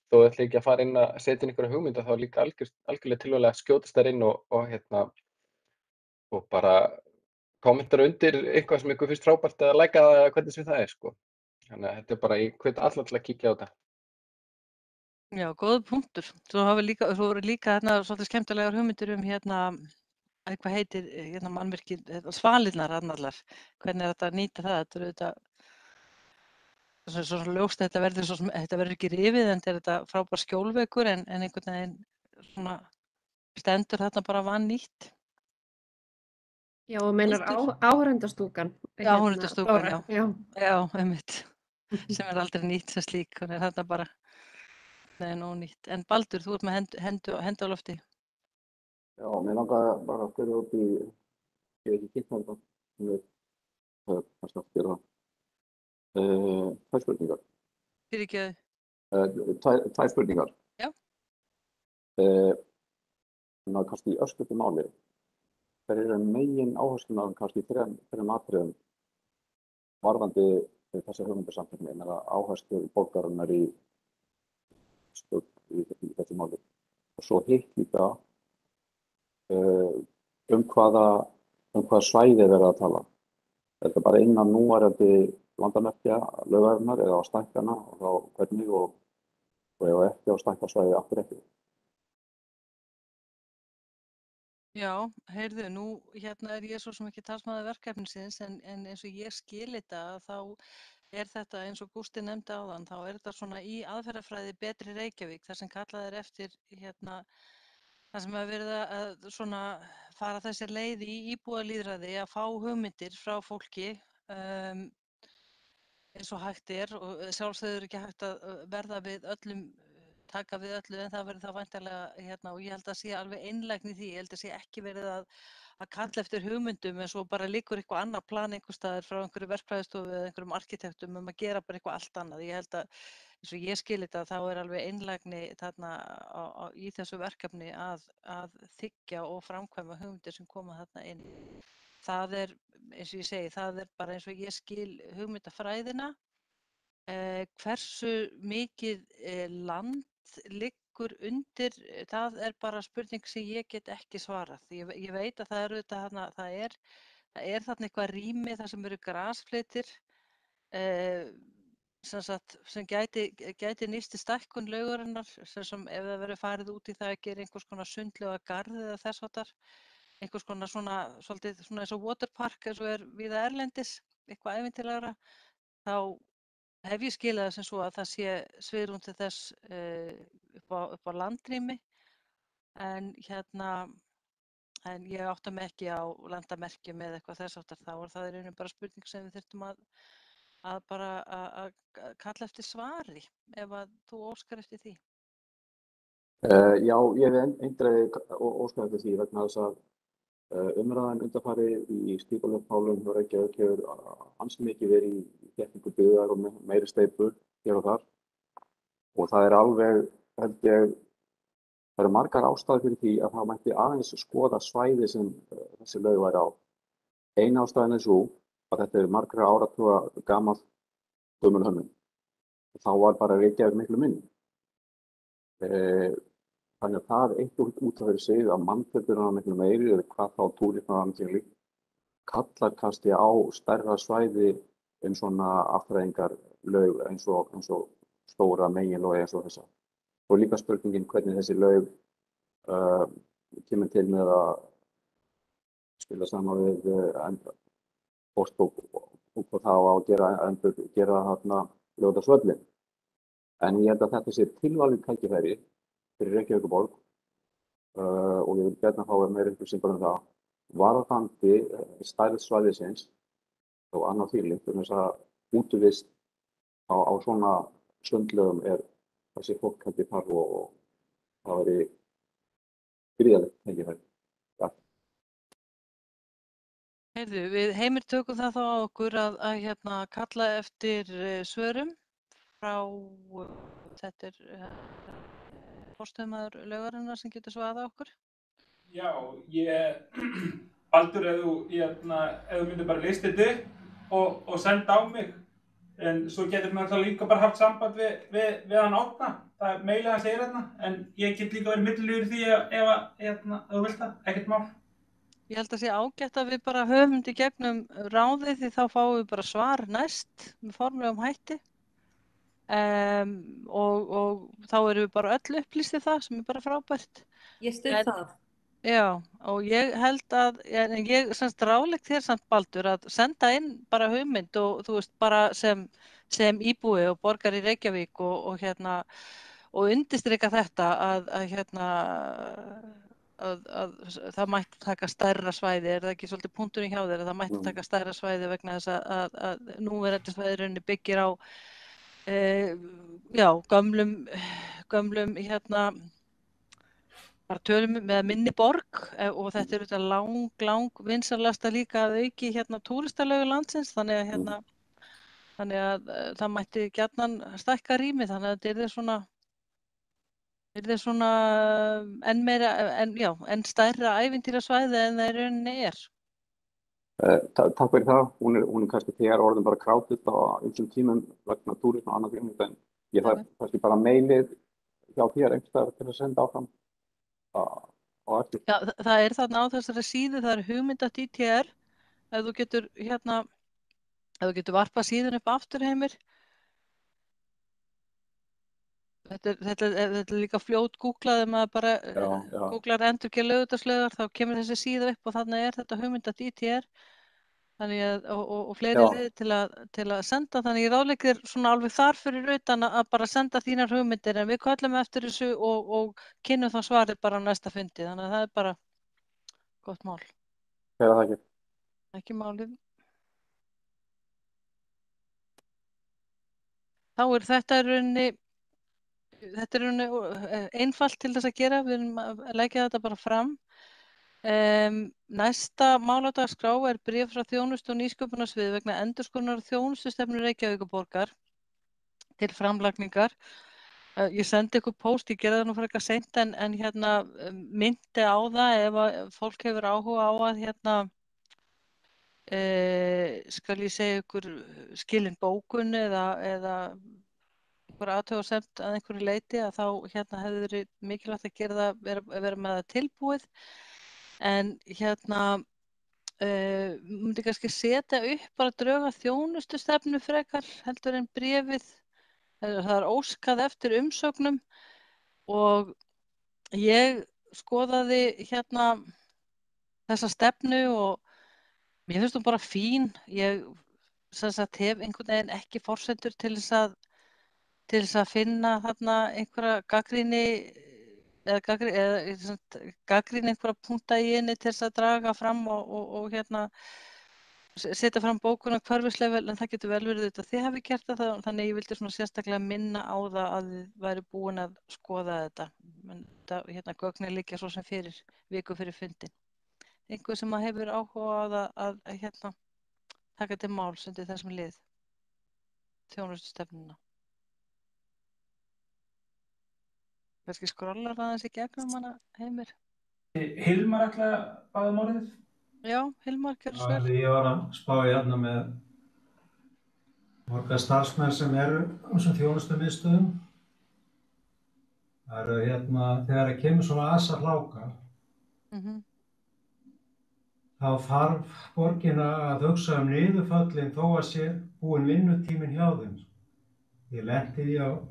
Speaker 3: þó ætla ekki að fara inn að setja inn einhverja hugmynda þá er líka algjörlega tilvalið að skjótast þar inn og bara kommentar undir eitthvað sem ykkur finnst frábært að læka það eða hvernig sem það er Þannig að þetta er bara, ég hvet alla til að kíkja á þetta.
Speaker 1: Já, góður punktur. Svo voru líka svolítið skemmtilegar hugmyndir hvað heitir mannvirkið, svalirnar allar. Hvernig er þetta að nýta það? Þetta er auðvitað svona ljóst að þetta verður ekki rifið, en þetta er frábær skjólveggur en einhvern veginn svona stendur þarna bara vannýtt.
Speaker 5: Já, og meinar áhorfendastúkan.
Speaker 1: Áhorfendastúkan, já, einmitt. Sem er aldrei nýtt sem slík, hún er þarna bara ónýtt. En Baldur, þú ert með hendu á lofti.
Speaker 6: Já, mér langaði bara að spyrja út í, ég veit ekki kynna þetta, það er kannski að gera tvær spurningar.
Speaker 1: Fyrirgefðu.
Speaker 6: Tvær spurningar.
Speaker 1: Já.
Speaker 6: Kannski í örstuttu máli. Hver eru megin áherslunar kannski þrem atriðum varðandi þessa hugmyndasamkeppni, eða áherslu borgarinnar í þessu máli. Og svo hitt líka hvaða svæði er verið að tala. Er þetta bara innan núverandi landamerkja laugarinnar eða á stækkana og þá hvernig og ef ekki á stækkarsvæði aftur ekki?
Speaker 1: Já, heyrðu, nú er ég svo sem ekki talsmaður verkefnisins en eins og ég skil þetta þá er þetta eins og Gústi nefndi áðan, þá er þetta svona í aðferðafræði Betri Reykjavík, þar sem kallað er eftir þar sem er verið að svona fara þessi leið í íbúalýðræði að fá hugmyndir frá fólki eins og hægt er og sjálfsögður ekki hægt að taka við öllu en það verður þá væntanlega og ég held að sé alveg einlægni í því, ég held að sé ekki verið að kalla eftir hugmyndum en svo bara liggur eitthvað annað plan einhvers staðar frá einhverju verkfræðistofu eða einhverjum arkitektum að gera bara eitthvað allt annað. Ég held að eins og ég skil þetta þá er alveg einlægni þarna í þessu verkefni að þiggja og framkvæma hugmyndir sem koma þarna inn. Það er, eins og ég segi, það er bara eins og ég skil hugmyndafræðina. Hversu mikið land liggur undir, það er bara spurning sem ég get ekki svarað. Ég veit að það er það þarna eitthvað rými þar sem eru grasfleitir sem gæti nýst í stækkun laugarinnar, sem ef það verður farið út í það að gera einhvers konar sundlauga garð eða þess háttar, einhvers konar svolítið svona eins og waterpark eins og víða erlendis, eitthvað ævintýrlegra, þá hef ég skilað það sem svo að það sé svigrúm til þess upp á landrými, en en ég átta mig ekki á landamerkjum eða eitthvað þess háttar, þá það í rauninni bara spurning sem við þurftum að kalla eftir svari ef að þú óskar eftir því.
Speaker 6: Já, ég hef eindregið óskað eftir því vegna þess að umræðan undanfarið í skipulagsmálum hjá Reykjavík hefur ansi mikið verið í þéttingu byggðar og meiri steypu hér og þar. Og það alveg, held ég, það eru margar ástæður fyrir því að það mætti aðeins skoða svæði sem þessi laug væri á. Ein ástæðan sú að þetta margra áratuga gamalt gömul hönnun. Þá var bara Reykjavík miklu minni. Þannig að það eitt út af fyrir sig að mannfjöldurinn miklu meiri eða hvað þá túrismar annars líka kallar kannski á stærra svæði svona afþreyingar laug eins og stóra meginlaug eins og þessa. Og líka spurningin hvernig þessi laug kemur til með að spila saman við Póstbók og þá að gera þarna Laugardalsvöllinn. En ég held að þetta sé tilvalið tækifæri fyrir Reykjavíkurborg og ég vil gjarna fá meira upplýsingar það. Varðandi stærð svæðisins og annað þvílíkt, þess að útivist á svona sundlaugum þessi fólk heldur þar og það væri gríðarlegt tækifæri.
Speaker 1: Heyrðu, við Heimir tökum það þá á okkur að kalla eftir svörum frá, þetta forstöðumaður laugarinnar sem getur svarað okkur.
Speaker 7: Já, Baldur, ef þú myndir bara lista þetta og senda á mig, en svo getur maður líka bara haft samband við hann Árna, það meilið hann segir hérna, en ég get líka verið millilegur því ef þú vilt það, ekkert mál.
Speaker 1: Ég held að sé ágætt að við bara höfum í gegnum ráðið því þá fáum við bara svar næst með formlegum hætti og þá erum við bara öll upplýst í það sem bara frábært.
Speaker 5: Ég styð það.
Speaker 1: Já, og ég held að, ég semst ráðlegg þér samt Baldur að senda inn bara hugmynd og þú veist bara sem íbúi og borgar í Reykjavík og undirstrika þetta að það mætti taka stærra svæði, það ekki svolítið punkturinn hjá þér að það mætti taka stærra svæði vegna þess að núverandi svæðirunni byggir á gömlum bara tölum með minni borg og þetta þetta lang vinsælasta líka að auki túristalaugu landsins þannig að það mætti gjarnan stækka rými þannig að þetta yrði svona enn meira enn stærra ævintýrasvæði en það í rauninni
Speaker 6: Takk fyrir það. Hún kannski þegar orðin bara krátið á ýmsum tímum vegna túrisma og annað grunn en ég þarf kannski bara meilið hjá þér einhverstaðar til að senda áfram á eftir.
Speaker 1: Já, það þarna á þessari síðu, það hugmynda.dtr ef þú getur varpað síðun upp aftur Heimir. Þetta líka fljót googlað ef maður bara googlar endurgerð Laugardalslaugar þá kemur þessi síða upp og þarna þetta hugmynda.dtr þannig að og fleiri leið til að senda þannig ég ráðlegg þér svona alveg þar fyrir utan að bara senda þínar hugmyndir en við köllum eftir þessu og kynnum þá svarið bara á næsta fundi þannig að það bara gott mál.
Speaker 6: Kærar þakkir.
Speaker 1: Ekki málið. Þá þetta einfalt til þess að gera, við erum að leggja þetta bara fram. Næsta mál á dagskrá bréf frá þjónustu- og nýsköpunarsviði vegna endurskoðunar þjónustustefnu Reykjavíkurborgar til framlagningar. Ég sendi ykkur póst, ég gerði það nú frekar seint en myndi á það ef að fólk hefur áhuga á að skal ég segja ykkur skilin bókun eða einhver athugasemd að einhverju leyti að þá hefði verið mikilvægt að gera það, vera með það tilbúið en myndi kannski setja upp bara drög að þjónustustefnu frekar heldur en bréfið. Það er óskað eftir umsögnum og ég skoðaði hérna þessa stefnu og mér finnst hún bara fín. Ég sem sagt hef einhvern veginn ekki forsendur til þess að finna þarna einhverja gagnrýni eða gagnrýni einhverja punkta í henni til þess að draga fram og hérna setja fram bókun á hverfislevel, en það getur vel verið þetta þið hafi gert það, þannig ég vildi svona sérstaklega minna á það að þið væri búin að skoða þetta. En þetta hérna gögnin liggja svo sem fyrir viku fyrir fundin. Einhver sem hefur áhuga að hérna taka til máls undir þessum lið þjónustustefnuna. Kannski skrollar aðeins í gegnum hana, Heimir.
Speaker 7: Hilmar ætlaði að báða um orðið.
Speaker 1: Já, Hilmar, gjörðu svo vel.
Speaker 8: Ég var að spá hérna með marga starfsmenn sem eru á þessum þjónustumiðstöðum. Það eru hérna, þegar það kemur svona asahláka, þá þarf borgin að hugsa niðurföllin þó að sé búinn vinnutíminn hjá þeim. Ég lenti í að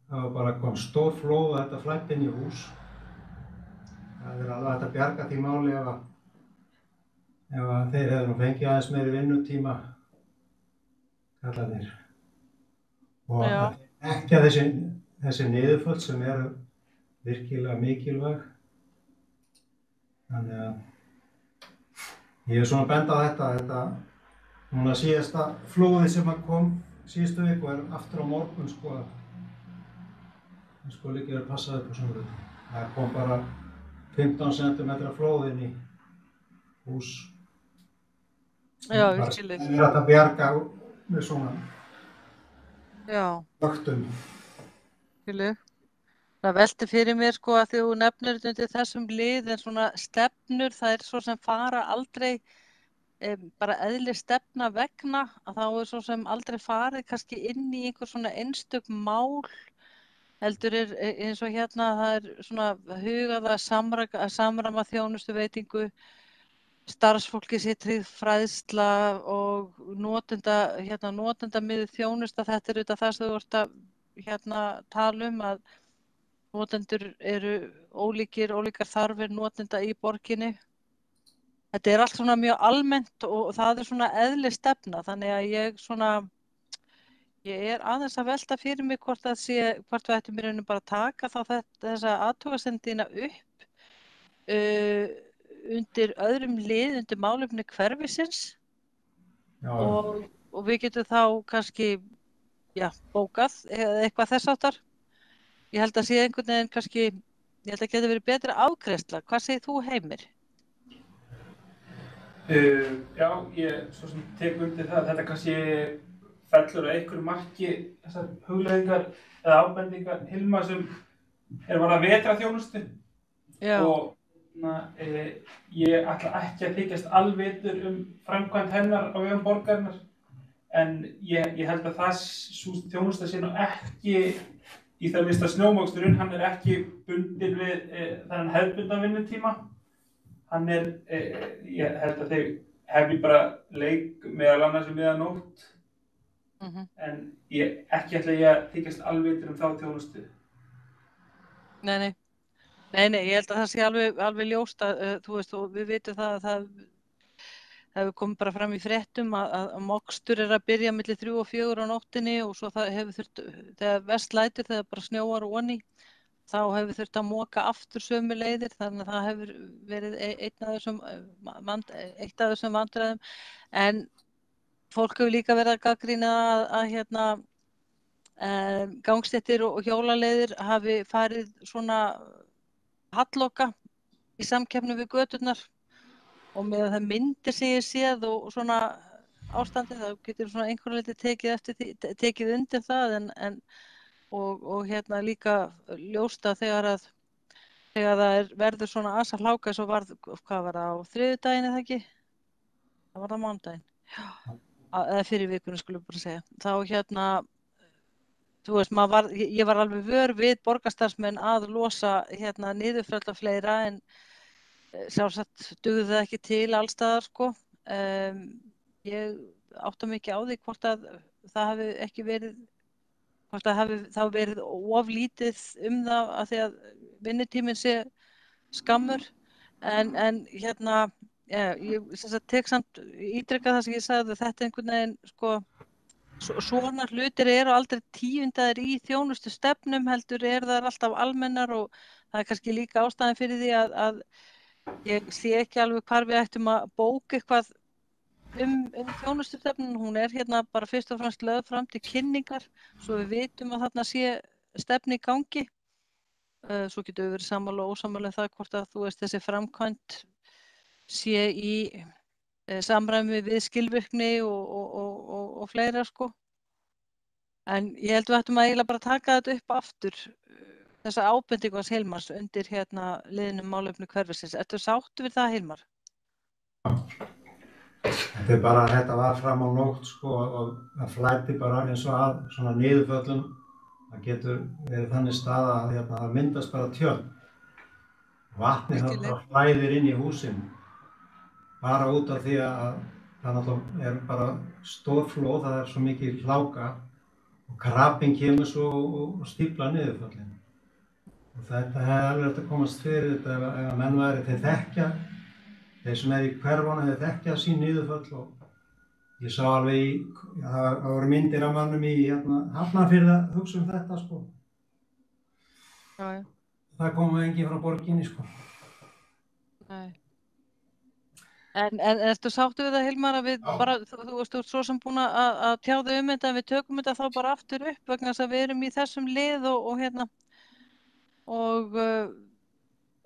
Speaker 8: það var bara kom stór flóð og þetta flæddi inn í hús. Það er alveg hægt að bjarga því máli ef þeir hefðu nú fengið aðeins meiri vinnutíma, kallarnir. Og ekki að þessi niðurföll sem eru virkilega mikilvæg. Þannig að ég er svona bend á þetta núna síðasta flóðið sem kom síðustu viku er aftur á morgun sko líka verið að passa upp á svona hluti. Það kom bara 15 cm flóð inn í hús.
Speaker 1: Já, virkilega.
Speaker 8: Það er hægt að bjarga með svona vöktum.
Speaker 1: Virkilega. Það velti fyrir mér sko að því þú nefnir undir þessum lið en svona stefnur, það er svo sem fara aldrei bara eðli stefna vegna að þá er svo sem aldrei farið kannski inn í einhver svona einstök mál heldur er eins og hérna það er svona hugað að samræma þjónustuveitingu, starfsfólki sé tryggð fræðsla og notendamiðuð þjónusta. Þetta er auðvitað það sem þú ert að tala að notendur eru ólíkar þarfir notenda í borginni. Þetta er allt svona mjög almennt og það er svona eðli stefna, þannig að ég er aðeins að velta fyrir mig hvort við ættum í rauninu bara að taka þá þessa athugasemdina upp undir öðrum lið, undir málefni hverfisins og við getum þá kannski bókað eða eitthvað þess háttar. Ég held að sé einhvern veginn kannski, ég held að geta verið betri afgreiðsla. Hvað segir þú, Heimir?
Speaker 7: Já, ég svo sem tek undir það. Þetta kannski fellur að einhverju marki þessar hugleiðingar eða ábendingar Hilma sem er bara vetrarþjónustu og ég ætla ekki að þykjast alvitur framkvæmd hennar á vegum borgarinnar en ég held að sú þjónusta sé nú ekki í það minnsta snjómoksturinn, hann er ekki bundinn við þennan hefðbundna vinnutíma. Hann er, ég held að þeir hefði bara leik meðal annars miðanótt en ekki ætla ég að þykjast alvitur þá þjónustu.
Speaker 1: Nei, ég held að það sé alveg ljóst að þú veist og við vitum það að það hefur komið bara fram í fréttum að mokstur er að byrja milli 3 og 4 á nóttinni og svo það hefur þurft, þegar verst lætur, þegar bara snjóar onni, þá hefur þurft að moka aftur sömu leiðir, þannig að það hefur verið eitt af þessum vandræðum. En fólk hefur líka verið að gagnrýna að gangstéttir og hjólaleiðir hafi farið svona halloka í samkeppni við göturnar og með það myndir sem ég séð og svona ástandi þá getur svona einhverju leyti tekið undir það og líka ljósta þegar það verður svona asahláka eins og hvað var það á þriðjudaginn eða ekki? Það var það mánudaginn. Eða fyrir vikunni skulum bara segja. Þá þú veist, ég var alveg vör við borgarstarfsmenn að losa niðurföll og fleira en sjálfsagt dugði það ekki til allstaðar sko. Ég átta mig ekki á því hvort að það hafi ekki verið, hvort það hafi þá verið of lítið það að því að vinnutíminn sé skammur. En hérna, ég sem sagt tek samt ítreka það sem ég sagði, þetta einhvern veginn sko, svona hlutir eru aldrei tíundaðir í þjónustu stefnum, heldur það alltaf almennar og það kannski líka ástæðan fyrir því að ég sé ekki alveg hvar við ættum að bóka eitthvað þjónustu stefnun. Hún hérna bara fyrst og fremst lögð fram til kynningar svo við vitum að þarna sé stefni í gangi. Svo getur við verið sammála og ósammála það hvort að þessi framkvæmd sé í samræmi við skilvirkni og fleira sko. En ég held við ættum að eiginlega bara taka þetta upp aftur, þessa ábendingu hans Hilmars undir liðnum málefni hverfisins. Ertu sáttur við það, Hilmar?
Speaker 8: Þetta var fram á nótt sko og það flæddi bara eins og að svona niðurföllum. Það getur verið þannig stað að það myndast bara tjörn. Vatnið það flæðir inn í húsin. Bara út af því að það náttúrulega bara stórflóð, það svo mikið hláka og krapinn kemur svo og stíflar niðurföllin. Og þetta hefði alveg eftir að komast fyrir þetta ef að menn væri þeir þekkja, þeir sem í hverfunum þeir þekkja sín niðurföll og ég sá alveg það voru myndir af mönnum í Hafnarfirði að hugsa þetta sko.
Speaker 1: Já.
Speaker 8: Það kom enginn frá borginni sko.
Speaker 1: Nei. En ertu sáttur við það, Hilmar, að við bara, þú veist, svo sem búin að tjá þig þetta, en við tökum þetta þá bara aftur upp vegna þess að við erum í þessum lið og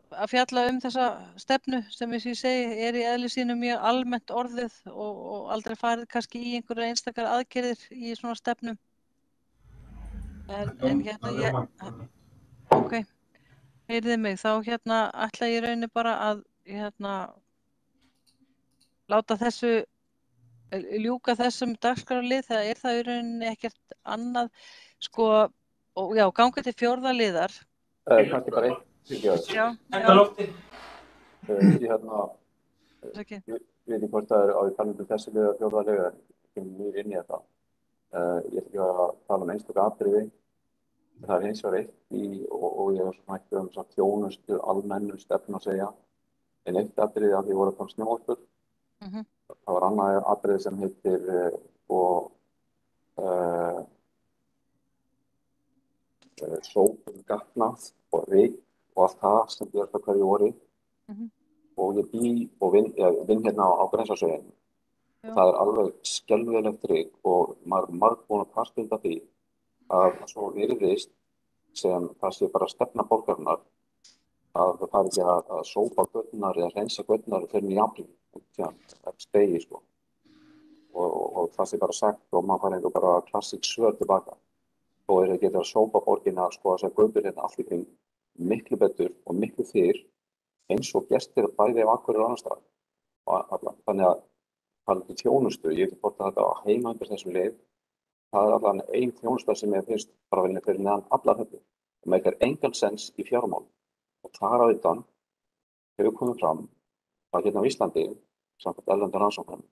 Speaker 1: að fjalla þessa stefnu sem ég segi í eðli sínu mjög almennt orðið og aldrei farið kannski í einhverja einstakar aðgerðir í svona stefnum. Ok, heyrið mig, þá ætla ég í rauninni bara að láta ljúka þessum dagskrárlið, það það í rauninni ekkert annað sko, og já, ganga til 4. liðar.
Speaker 6: Kannski bara eitt.
Speaker 1: Já.
Speaker 7: Þetta lofti.
Speaker 6: Ég veit ekki hvort það á í talandi þessi lið að 4. liðar, ekki mjög inn í þetta. Ég ætla ekki að tala einstaka atriði. Það hins vegar eitt og ég var svona þjónustu almennu stefnu að segja. En eitt atriði að því voru að koma snjóorkur. Það var annað atriði sem heitir sópum gatna og ryk og allt það sem gerst á hverju vori. Og ég bý og vinn hérna á Grensásveginn. Það alveg skelfilegt ryk og maður búin að kvarta því að svo virðist sem það sé bara stefna borgarinnar að það fari ekki að sópa göturnar eða hreinsa göturnar fyrir í apríl. Það stegi sko. Og það sé bara sagt og maður fari bara klassík svör tilbaka. Og þeir geta að sópa borgina sko þessar götur hérna allt í kring miklu betur og miklu fyrr eins og gestir bæði af Akureyri og annars staðar. Þannig að það er þjónustu, ég veit hvort að þetta á heima undir þessum leið. Það allan ein þjónusta sem ég finnst bara vilja fyrir neðan allar þetta. Það meikar engan sens í fjármál. Og þar á utan hefur komið fram að hérna á Íslandi, samkvæmt erlendum rannsóknum,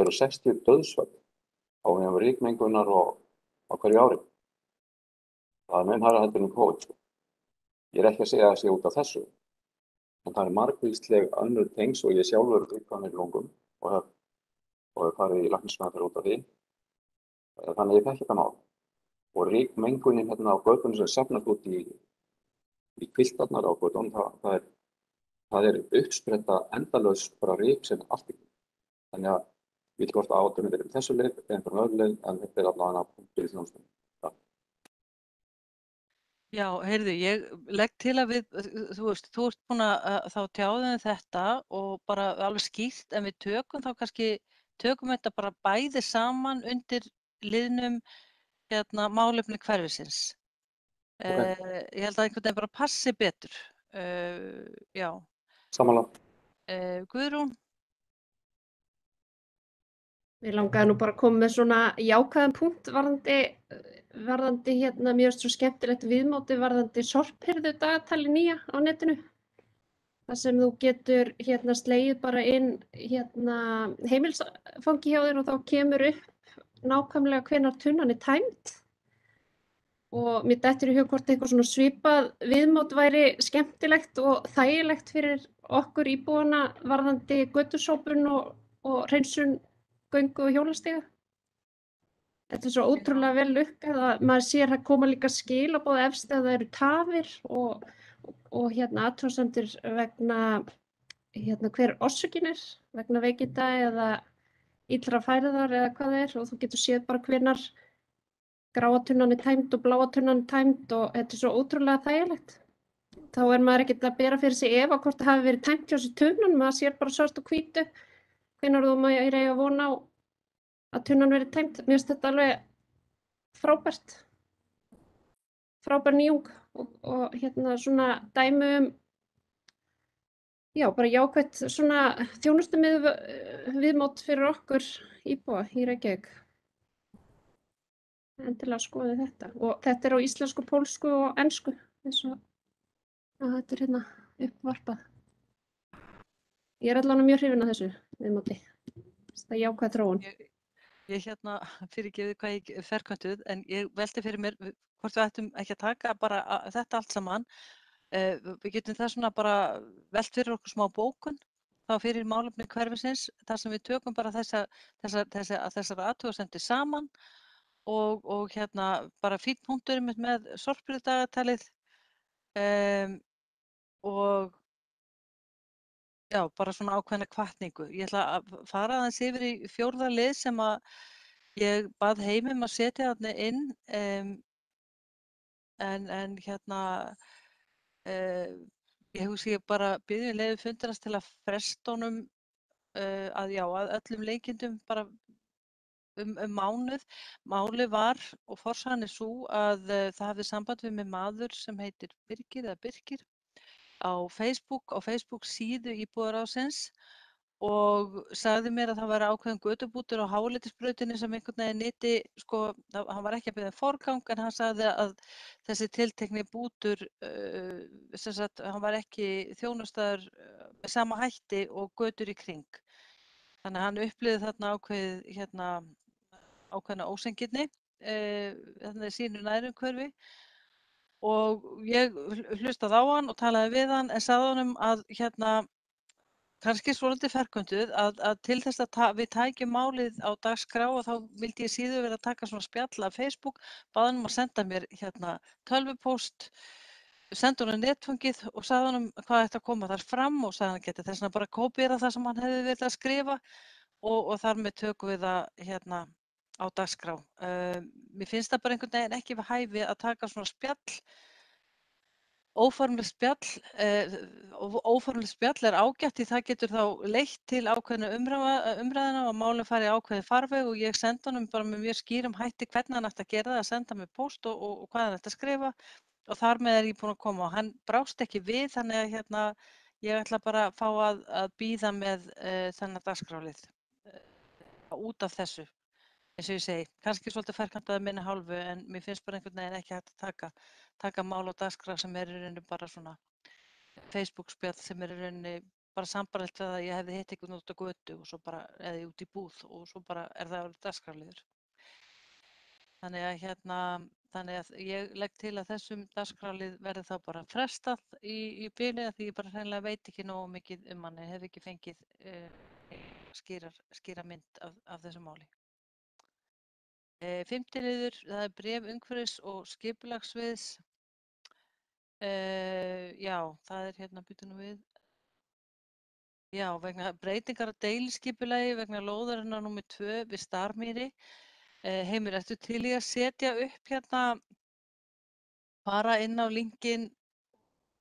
Speaker 6: eru 60 dauðsföll á rykmengunar og á hverju ári. Það er mun hærra heldur en COVID. Ég er ekki að segja að það sé út af þessu, en það er margvísleg önnur tengs og ég sjálfur uppkvæmur í lungum og hef farið í læknismeðferð út af því. Þannig að ég þekki þetta mál. Og rykmengunin hérna á götunum sem safnast út í kviltarnar á götunum, það er uppspretta endalaus bara ryk sem allt í. Þannig að við veitum hvort átum við þessu leið, einhverjum öðru leið, en þetta er allavega punktur í þjónustunni.
Speaker 1: Já, heyrðu, ég legg til að við, þú ert búin að þá tjáðum þetta og bara alveg skýrt, en við tökum þetta bara bæði saman undir liðnum málefni hverfisins. Ég held að einhvern veginn bara passi betur. Já.
Speaker 6: Samanlega.
Speaker 1: Guðrún?
Speaker 5: Mér langaði nú bara að koma með svona jákvæðan punkt varðandi mjög svo skemmtilegt viðmóti varðandi sorphirðu dagatali nýja á netinu. þar sem þú getur slegið bara inn heimilisfangi hjá þér og þá kemur upp nákvæmlega hvenær tunnan er tæmd. Og mér dettur í hug hvort eitthvað svona svipað viðmót væri skemmtilegt og þægilegt fyrir okkur íbúana varðandi götusópun og hreinsun göngu og hjólastíga. Þetta er svo ótrúlega vel lukkað að maður sér að koma líka skilaboð efst ef það eru tafir og athugasemdir vegna hver orsökin er, vegna veikinda eða illra færiðar eða hvað það er og þú getur séð bara hvenær gráa tunnan er tæmd og bláa tunnan er tæmd og þetta er svo ótrúlega þægilegt. Þá er maður ekkert að bera fyrir sig efa hvort það hafi verið tæmt hjá sér tunnan, maður sér bara svart og hvítu hvenær þú maður eiga von á að tunnan verið tæmd. Mér finnst þetta alveg frábært. Frábær nýjung og svona dæmi bara jákvætt svona þjónustuviðmót fyrir okkur íbúa í Reykjavík. Endilega skoðið þetta. Og þetta er á íslensku, pólsku og ensku eins og þetta er uppvarpað. Ég er allavega mjög hrifin af þessu viðmóti. Það er jákvæð þróun.
Speaker 1: Ég fyrirgefið hvað ég ferköntuð, en ég velti fyrir mér hvort við ættum ekki að taka bara þetta allt saman. Við getum það svona bara velt fyrir okkur smá bókun þá fyrir málefni hverfisins, þar sem við tökum bara þessar athugasemdir saman og bara fínn punktur með sorphirðudagatalið og já, bara svona ákveðna hvatningu. Ég ætla að fara aðeins yfir í 4. lið sem að ég bað heimum að setja þarna inn en ég hugsi ég bara biðja leyfi fundarins til að fresta honum að öllum leikindum bara mánuð. Málið var og forsagan er sú að það hafði samband við mig maður sem heitir Birkir á Facebook síðu íbúðaráðsins og sagði mér að það væri ákveðin götubútur á Háleitisbrautinni sem einhvern veginn nyti, hann var ekki að biðja forgang en hann sagði að þessi tiltekni bútur, hann var ekki þjónustaður með sama hætti og götur í kring. Þannig að hann upplifði þarna ákveðna ósengirni í sínu nærumhverfi og ég hlustaði á hann og talaði við hann en sagði honum að kannski svolítið ferköntuð að til þess að við tækjum málið á dagskrá og þá vildi ég síður vera að taka svona spjall af Facebook, bað hann að senda mér tölvupóst, senda honum netfangið og sagði honum hvað ætti að koma þar fram og sagði hann geti þess vegna bara kópíera það sem hann hefði verið að skrifa og þar með tökum við það á dagskrá. Mér finnst það bara einhvern veginn ekki við hæfi að taka svona spjall. Óformlegt spjall er ágætt því það getur þá leitt til ákveðna umræðina og málin fari ákveðin farveg og ég sendi honum bara með mjög skýrum hætti hvernig hann ætti að gera það, að senda mig póst og hvað hann ætti að skrifa og þar með er ég búin að koma og hann brást ekki við þannig að ég ætla bara að fá að bíða með þennan dagskrálið út af þessu. Eins og ég segi, kannski svolítið ferkantað minni hálfu en mér finnst bara einhvern veginn ekki hægt að taka mál á dagskrá sem er í rauninni bara svona Facebook-spjall sem er í rauninni bara sambarlegt við að ég hefði hitt einhvern út á götu og svo bara, eða út í búð og svo bara er það alveg dagskrárliður. Þannig að ég legg til að þessum dagskrálið verði þá bara frestað í bili því ég bara hreinlega veit ekki nógu mikið hann, ég hef ekki fengið skýra mynd af þessu máli. 5. liður, það er bréf umhverfis- og skipulagssviðs. Já, það er býtum við. Já, vegna breytingar á deiliskipulagi vegna lóðarinnar númer 2 við Starmýri. Heimir, ertu til í að setja upp fara inn á linkinn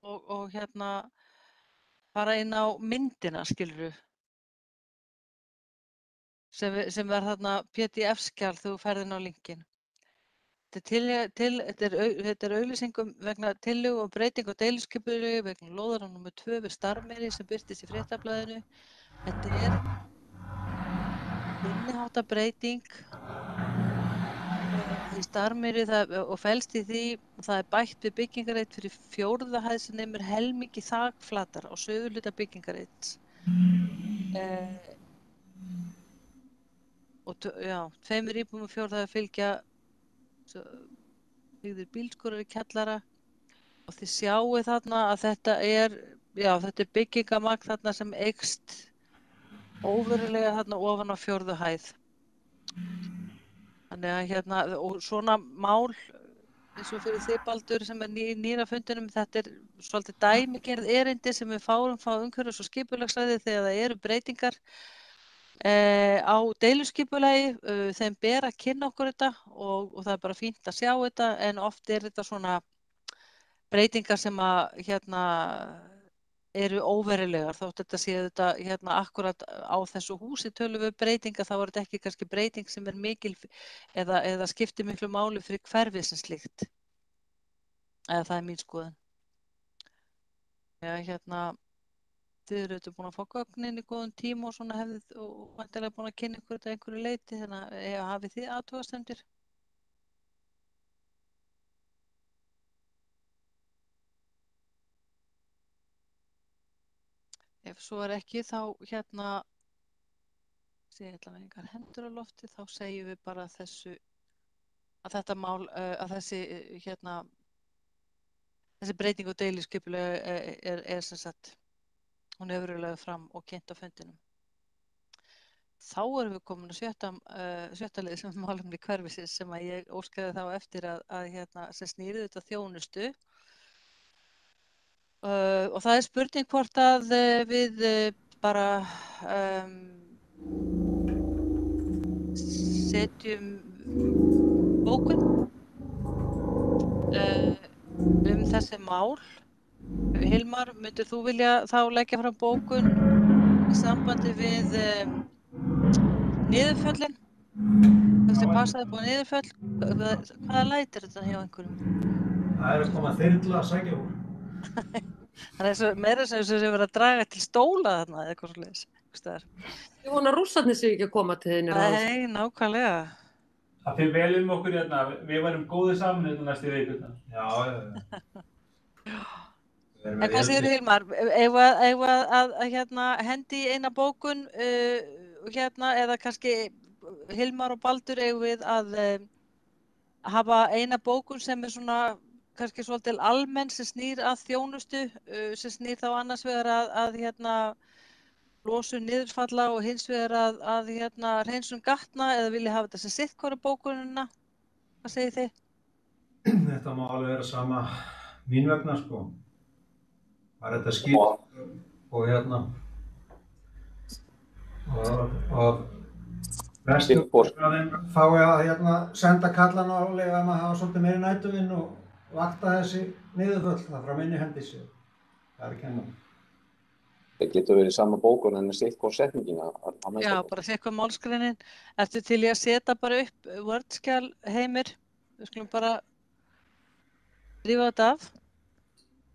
Speaker 1: og fara inn á myndina, skilurðu? Sem var þarna PDF-skjal þegar þú ferð inn á linkinn. Þetta er auglýsingum vegna tillögu og breytingu á deiliskipulagi vegna lóðarinnar númer 2 við Starmýri sem birtist í Fréttablaðinu. Þetta er minniháttar breyting Í Starmýri og felst í því, það bætt við byggingareit fyrir 4. hæð sem nemur helmingi þakflatar á suðurhluta byggingareits. Og 2 íbúðum og 4. hæð fylgja byggðir bílskúrar í kjallara og þið sjáið þarna að þetta er byggingamagn þarna sem eykst óverulega þarna ofan á 4. hæð. Þannig að og svona mál eins og fyrir þig Baldur sem nýra fundinum, þetta svolítið dæmigerð erindi sem við fáum frá umhverfis- og skipulagsráði þegar það eru breytingar á deiluskipulagi, þeim ber að kynna okkur þetta og það bara fínt að sjá þetta en oft þetta svona breytingar sem að eru óverulegar þótt þetta sé þetta akkurat á þessu húsi tölum við breytingar þá þetta ekki kannski breyting sem mikil eða skiptir miklu máli fyrir hverfið sem slíkt eða það mín skoðun. Þið eru auðvitað búin að fá gögnin í góðum tíma og svona hefðið og væntanlega búin að kynna ykkur þetta einhverju leyti þannig að hafið þið athugasemdir? Ef svo ekki þá ég ætla með engar hendur á lofti þá segjum við bara þessu að þetta mál að þessi breyting á deiliskipulagi er sem sagt hún hefur verið lögð fram og kynnt á fundinum. Þá erum við komin að sjötta leið sem málefni hverfisins sem að ég óskaði þá eftir að sem snýrði þetta þjónustu og það er spurning hvort að við bara setjum bókun þessi mál. Hilmar, myndir þú vilja þá leggja fram bókun í sambandi við niðurföllin? Þessi passaði búið niðurföll, hvaða lætir þetta hjá einhverjum?
Speaker 8: Það að koma þyrla að sækja úr.
Speaker 1: Það meira sem þess að vera að draga til stóla þarna eða eitthvað svoleiðis.
Speaker 9: Ég vona að Rússarnir séu ekki að koma til þín.
Speaker 1: Nei, nákvæmlega.
Speaker 7: Það fyrir vel okkur við varum góðir saman næstu vikurnar.
Speaker 8: Já.
Speaker 1: En hvað segir Hilmar? Eigum að hendi í eina bókun eða kannski Hilmar og Baldur eigum við að hafa eina bókun sem svona kannski svolítið almenn sem snýr að þjónustu sem snýr þá annars vegar að losun niðurfalla og hins vegar að hreinsun gatna eða vilja hafa þetta sem sitt hvora bókunina? Hvað segir þið?
Speaker 8: Þetta má alveg vera sama mín vegna sko. Það þetta skýrt og vestur fái að senda kallan álega að maður hafa svolítið meiri nætuvinn og vakta þessi niðurföll það frá minni hendi sér. Það ekki hennar.
Speaker 6: Það getur verið sama bókun en sitt hvort setningina.
Speaker 1: Já, bara sitt hvort málsgreinin. Ertu til í að setja bara upp Word-skjal Heimir? Við skulum bara rífa þetta af.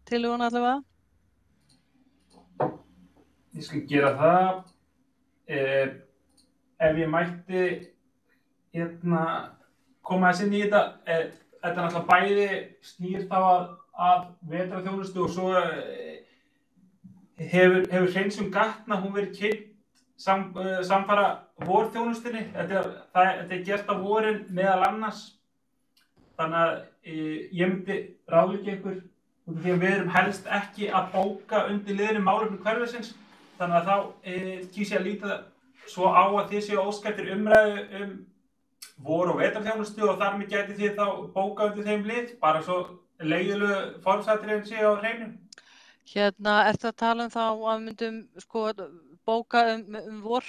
Speaker 1: Tillögun allavega.
Speaker 7: Ég skal gera það. Ef ég mætti koma þess inn í þetta, þetta náttúrulega bæði snýr þá að vetrarþjónustu og svo hefur hreinsun gatna hún verið kynnt samfara vorþjónustunni. Þetta er gert á vorin meðal annars. Þannig að ég myndi ráðleggja ykkur út af því að við erum helst ekki að bóka undir liðnum málefni hverfisins. Þannig að þá kýs ég að líta svo á að þið séu óskættir umræðu vor- og vetrarþjónustu og þar með gæti þið þá bóka undir þeim lið, bara svo leiðilegu formsatriðin séu á hreinu.
Speaker 1: Ertu að tala þá að myndum bóka vor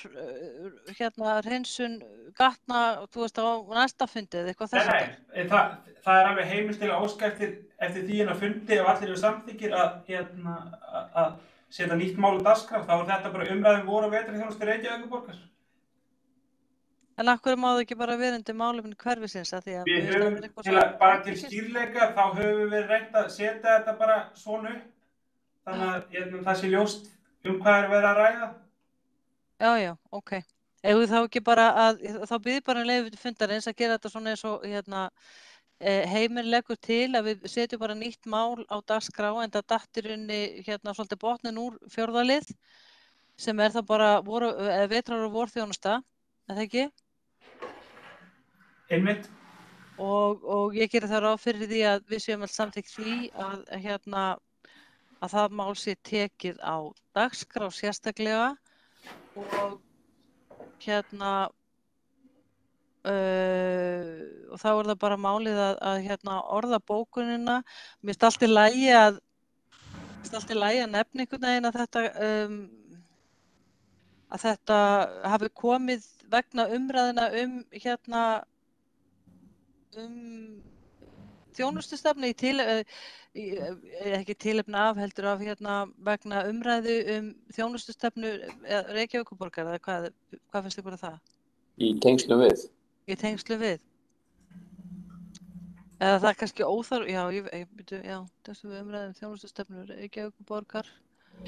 Speaker 1: hreinsun gatna, þú veist, á næsta fundi eða eitthvað þess að?
Speaker 7: Nei, það er alveg heimilt til að óska eftir því að fundi ef allir eru samþykkir að setja nýtt mál á dagskrá, þá er þetta bara umræðum vor- og vetrarþjónustu Reykjavíkurborgar.
Speaker 1: En af hverju má það ekki bara vera undir málefni hverfisins?
Speaker 7: Við höfum bara til skýrleika, þá höfum við reynt að setja þetta bara svona upp. Þannig að það sé ljóst hvað er verið að ræða.
Speaker 1: Já, ok. Eigum við þá ekki bara þá bið ég bara leyfi fundarins að gera þetta svona eins og Heimir leggur til að við setjum bara nýtt mál á dagskrá en það datt í rauninni svolítið botninn úr fjórða lið sem það bara vetrar- og vorþjónusta, það ekki?
Speaker 7: Einmitt.
Speaker 1: Og ég geri það ráð fyrir því að við séum alls samþykkt því að það mál sé tekið á dagskrá sérstaklega og og þá það bara málið að orða bókunina. Mér finnst allt í lagi að nefna einhvern veginn að þetta hafi komið vegna umræðina þjónustustefnu ekki tilefni af heldur af vegna umræðu þjónustustefnu Reykjavíkurborgar eða hvað finnst ykkur það?
Speaker 6: Í tengslum við?
Speaker 1: Í tengslum við. Eða það kannski óþarf, þessu við umræðum þjónustustefnu Reykjavíkurborgar.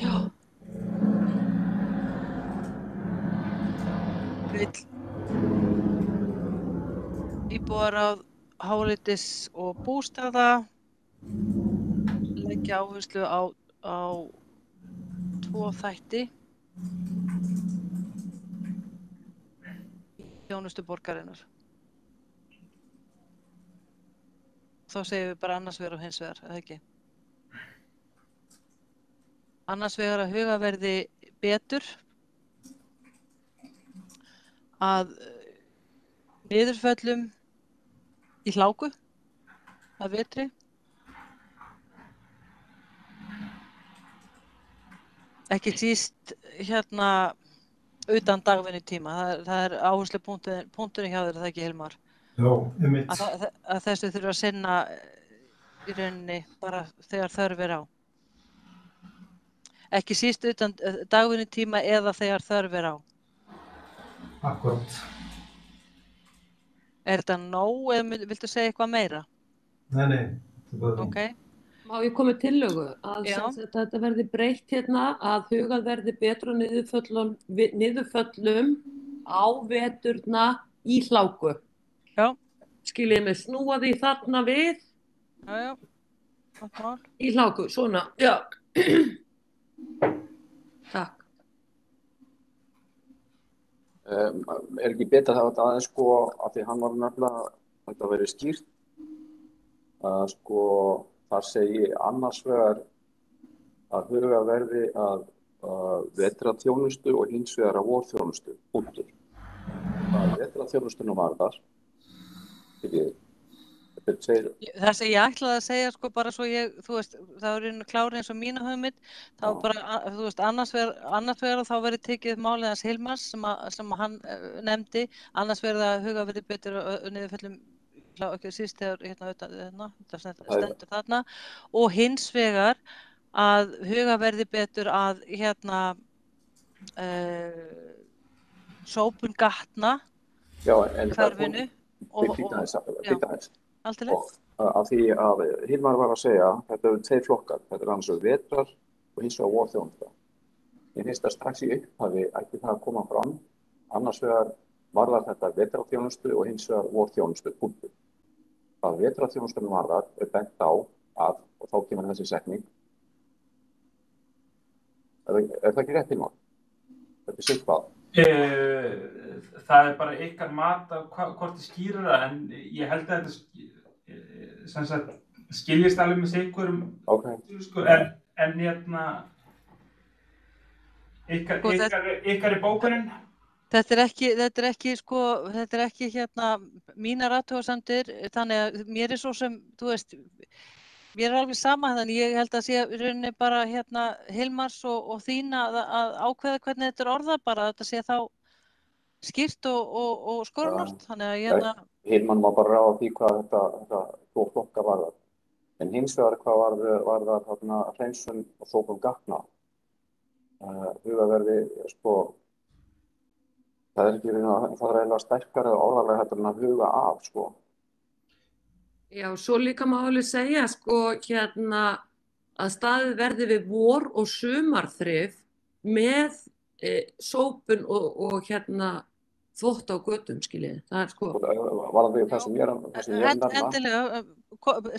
Speaker 9: Já.
Speaker 1: Vill íbúðaráð háleitis og bústaða leggja áherslu á 2 þætti þjónustu borgarinnar. Þá segjum við bara annars vegar og hins vegar, eða ekki? Annars vegar að huga verði betur að niðurföllum í Hláku að vetri. Ekki síst utan dagvinnutíma. Það áherslupunkturinn hjá þér, það ekki Hilmar?
Speaker 8: Já, einmitt.
Speaker 1: Að þessu þurfa að sinna í rauninni bara þegar þörf á. Ekki síst utan dagvinnutíma eða þegar þörf á.
Speaker 8: Akkúrat.
Speaker 1: Þetta nóg eða viltu segja eitthvað meira?
Speaker 8: Nei, þetta bara
Speaker 1: Ok.
Speaker 9: Má ég koma með tillögu að þetta verði breytt að hugað verði betur á niðurföllum á veturna í Hláku.
Speaker 1: Já.
Speaker 9: Skiljið mig snúa því þarna við.
Speaker 1: Já.
Speaker 9: Í Hláku, svona, já. Takk.
Speaker 6: Ekki betra það aðeins af því hann var nefnilega þetta verið skýrt að þar segi annars vegar að huga verði að vetrarþjónustu og hins vegar að vorþjónustu, punktur. Að vetrarþjónustunum varðar,
Speaker 1: Það sem ég ætlaði að segja bara svo það er klári eins og mína hugmynd, þá bara, annars vegar þá verið tekið málið hans Hilmars sem hann nefndi, annars vegar að huga verið betur niðurföllum ekki síst þegar það stendur þarna og hins vegar að huga verði betur að sópun gatna hverfinu
Speaker 6: og af því að Hilmar var að segja þetta eru 2 flokkar, þetta er annars vetrar og hins vegar vorþjónusta. Ég finnst að strax í upphafi ætti það að koma fram, annars vegar varðar þetta vetrarþjónustu og hins vegar vorþjónustu, punktur. Að vetrarþjónustunum varðar bent á að, og þá kemur þessi setning, er það ekki rétt Hilmar? Þetta sitt hvað?
Speaker 7: Það bara ykkar mat á hvort þið skýrir það, en ég held að þetta skiljist alveg með sikkurum, en ykkar í bókunin.
Speaker 1: Þetta er ekki mínar athugasemdir, þannig að mér svo sem, mér er alveg sama, þannig ég held að sé í rauninni bara Hilmars og þín að ákveða hvernig þetta er orðað, bara að þetta sé þá skýrt og skornort, þannig að
Speaker 6: Hilmar má bara ráða því hvað þetta 2 flokkar varðar, en hins vegar hvað varðar hreinsun og sópun gatna, hugaverði, það er ekki það er eiginlega sterkara orðalega heldur en að huga af,
Speaker 9: Já, svo líka má alveg segja, að staðið verði við vor- og sumarþrif með sópun og þvott á götum, skiljið. Það sko.
Speaker 6: Varðandi það sem ég er að nefna.
Speaker 1: Endilega,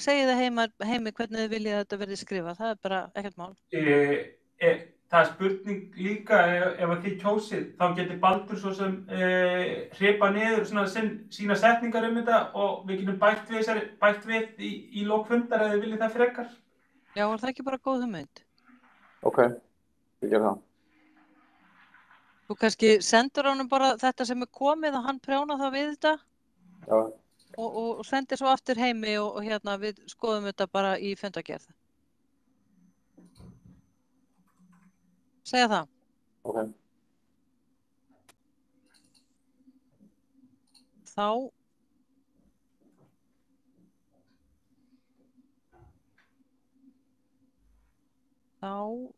Speaker 1: segið það heimi hvernig þið viljið að þetta verði skrifað, það er bara ekkert mál.
Speaker 7: Það er spurning líka ef að þið kjósið, þá getur Baldur svo sem hripa niður sína setningar þetta og við getum bætt við í lok fundar ef þið viljið það frekar.
Speaker 1: Já, er það ekki bara góð hugmynd?
Speaker 6: Ok, við gerum það.
Speaker 1: Þú kannski sendur honum bara þetta sem er komið og hann prjóna það við þetta.
Speaker 6: Já.
Speaker 1: Og sendir svo aftur heimi og hérna við skoðum þetta bara í fundargerð. Segja það.
Speaker 6: Ok.
Speaker 1: Þá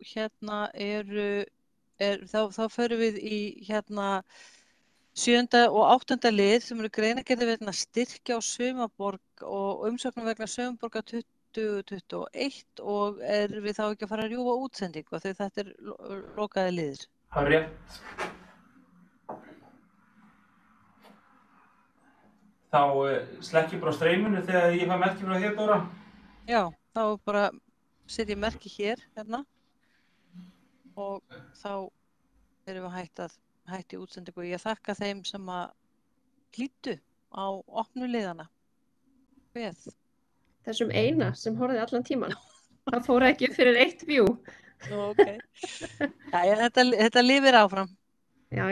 Speaker 1: hérna þá förum við í hérna 7. og 8. lið sem eru greinargerðir vegna styrkja á Sumarborg og umsóknum vegna Sumarborgar 2021 og erum við þá ekki að fara að rjúfa útsendingu þegar þetta er lokaði liðir.
Speaker 7: Það er rétt. Þá slekk ég bara á streyminu þegar ég fæ merki frá þér, Dóra.
Speaker 1: Já, þá bara setjum ég merki hér hérna og þá erum við hætt í útsendingu. Ég þakka þeim sem að hlýddu á opnu liðana. Við.
Speaker 5: Þessum eina sem horfði allan tíman. Það fór ekki fyrir 1 view.
Speaker 1: Ok. Þetta lifir áfram.
Speaker 5: Já,